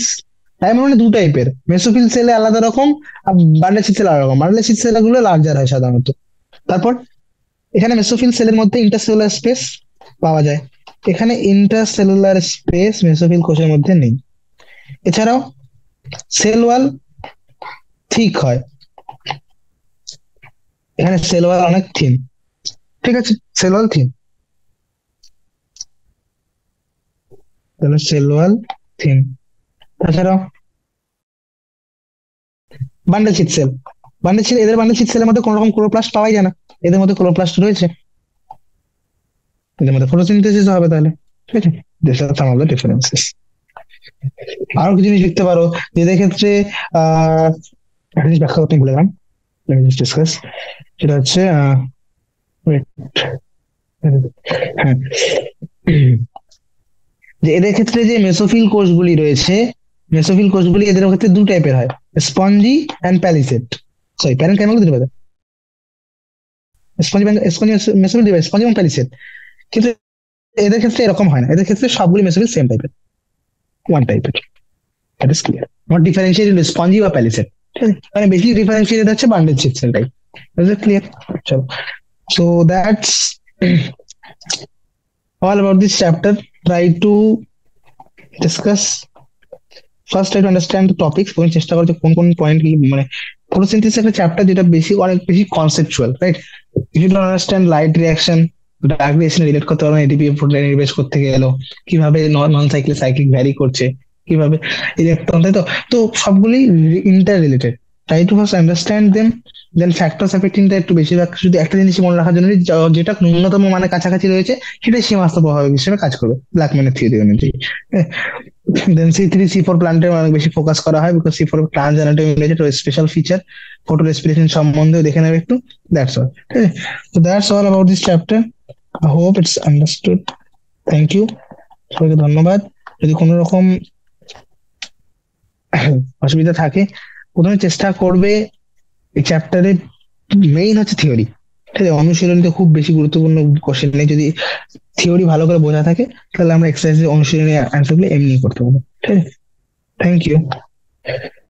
ডাইমর মানে দু টাইপের, মেসোফিল সেলে আলাদা রকম আর বান্ডেল শীট সেলে আলাদা রকম। বান্ডেল শীট সেল গুলো লার্জার হয় সাধারণত। তারপর এখানে মেসোফিল সেলের মধ্যে ইন্টারসেলুলার স্পেস পাওয়া যায়, এখানে ইন্টারসেলুলার স্পেস মেসোফিল কোষের মধ্যে নেই। এছাড়াও সেল ওয়াল ঠিক হয়, এখানে সেল ওয়াল অনেক থিন। ঠিক আছে, সেল ওয়াল থিন, তাহলে সেল ওয়াল থিন। তাছাড়াও bundle sheath cell, bundle sheath সেলের মধ্যে কোনো রকম ক্লোরোপ্লাস্ট পাওয়াই যায় না, এদের মধ্যে ক্লোরোপ্লাস্ট রয়েছে, এদের মধ্যে ফটোসিনথেসিস হবে তাহলে। ঠিক আছে, this are some of the differences. আরো কিছু জিনিস লিখতে পারো, যেদের ক্ষেত্রে একটা জিনিস ব্যাখ্যা করতে ভুলে গেলাম, ডিসকাস, সেটা হচ্ছে wait, হ্যাঁ, যে এদের ক্ষেত্রে যে মেসোফিল কোষগুলি রয়েছে, মেসোফিল কোষগুলি এদের ক্ষেত্রে দু টাইপের হয়, spongy and palisade. Sorry, parent কেমন দিতে পারে, স্পঞ্জি স্পঞ্জি মেসোফিল দিবে, স্পঞ্জি এবং প্যালিসেড। কিন্তু এদের ক্ষেত্রে এরকম হয় না, এদের ক্ষেত্রে সবগুলি মেসোফিল সেম টাইপের, ওয়ান টাইপের। That is clear, not differentiated spongy বা প্যালিসেড। ঠিক আছে, মানে বেশি ডিফারেন্সিয়েটেড হচ্ছে bundle sheath sell type. Is it clear? চলো, so that's all about this chapter. Try to discuss, first try to understand the topics, এবং চেষ্টা করছে কোন কোন পয়েন্ট মানে ফটোসিনথেসিস একটা চ্যাপ্টার যেটা বেশি অনেক বেশি conceptual, right? If you don't understand light reaction, dark reaction relate করতে পারবেন, এটিপি প্রোটিন নির্বেশ করতে গেল কিভাবে, নন সাইক্লিক সাইক্লিক ভ্যারি করছে কিভাবে, ইলেকট্রন, তাই তো। তো সবগুলি interrelated. Try to first understand them, then factors অ্যাফেক্টিংটা একটু বেশিরভাগ শুধু একটা জিনিস মনে রাখার জন্য, যেটা ন্যূনতম মানে কাছাকাছি রয়েছে সেটাই সীমাস্ত প্রভাব হিসেবে কাজ করবে ব্ল্যাকম্যানের থিওরি অনুযায়ী। দেন C3 C4 প্লান্টের অনেক বেশি ফোকাস করা হয়, because C4 plant anatomy related special feature, photo respiration সম্বন্ধে দেখে নেবে একটু। That's all. ঠিক আছে, তো that's all about this chapter. I hope it's understood. Thank you, সবাইকে ধন্যবাদ। যদি কোনো রকম অসুবিধা থাকে, প্রথমে চেষ্টা করবে এই চ্যাপ্টারে মেইন হচ্ছে থিওরি। ঠিক আছে, অনুশীলনীতে খুব বেশি গুরুত্বপূর্ণ কোশ্চেন নেই, যদি থিওরি ভালো করে বোঝা থাকে তাহলে আমরা এক্সারসাইজ অনুশীলনী অ্যান্সার গুলো এমনি করতে পারবো। ঠিক আছে, থ্যাংক ইউ।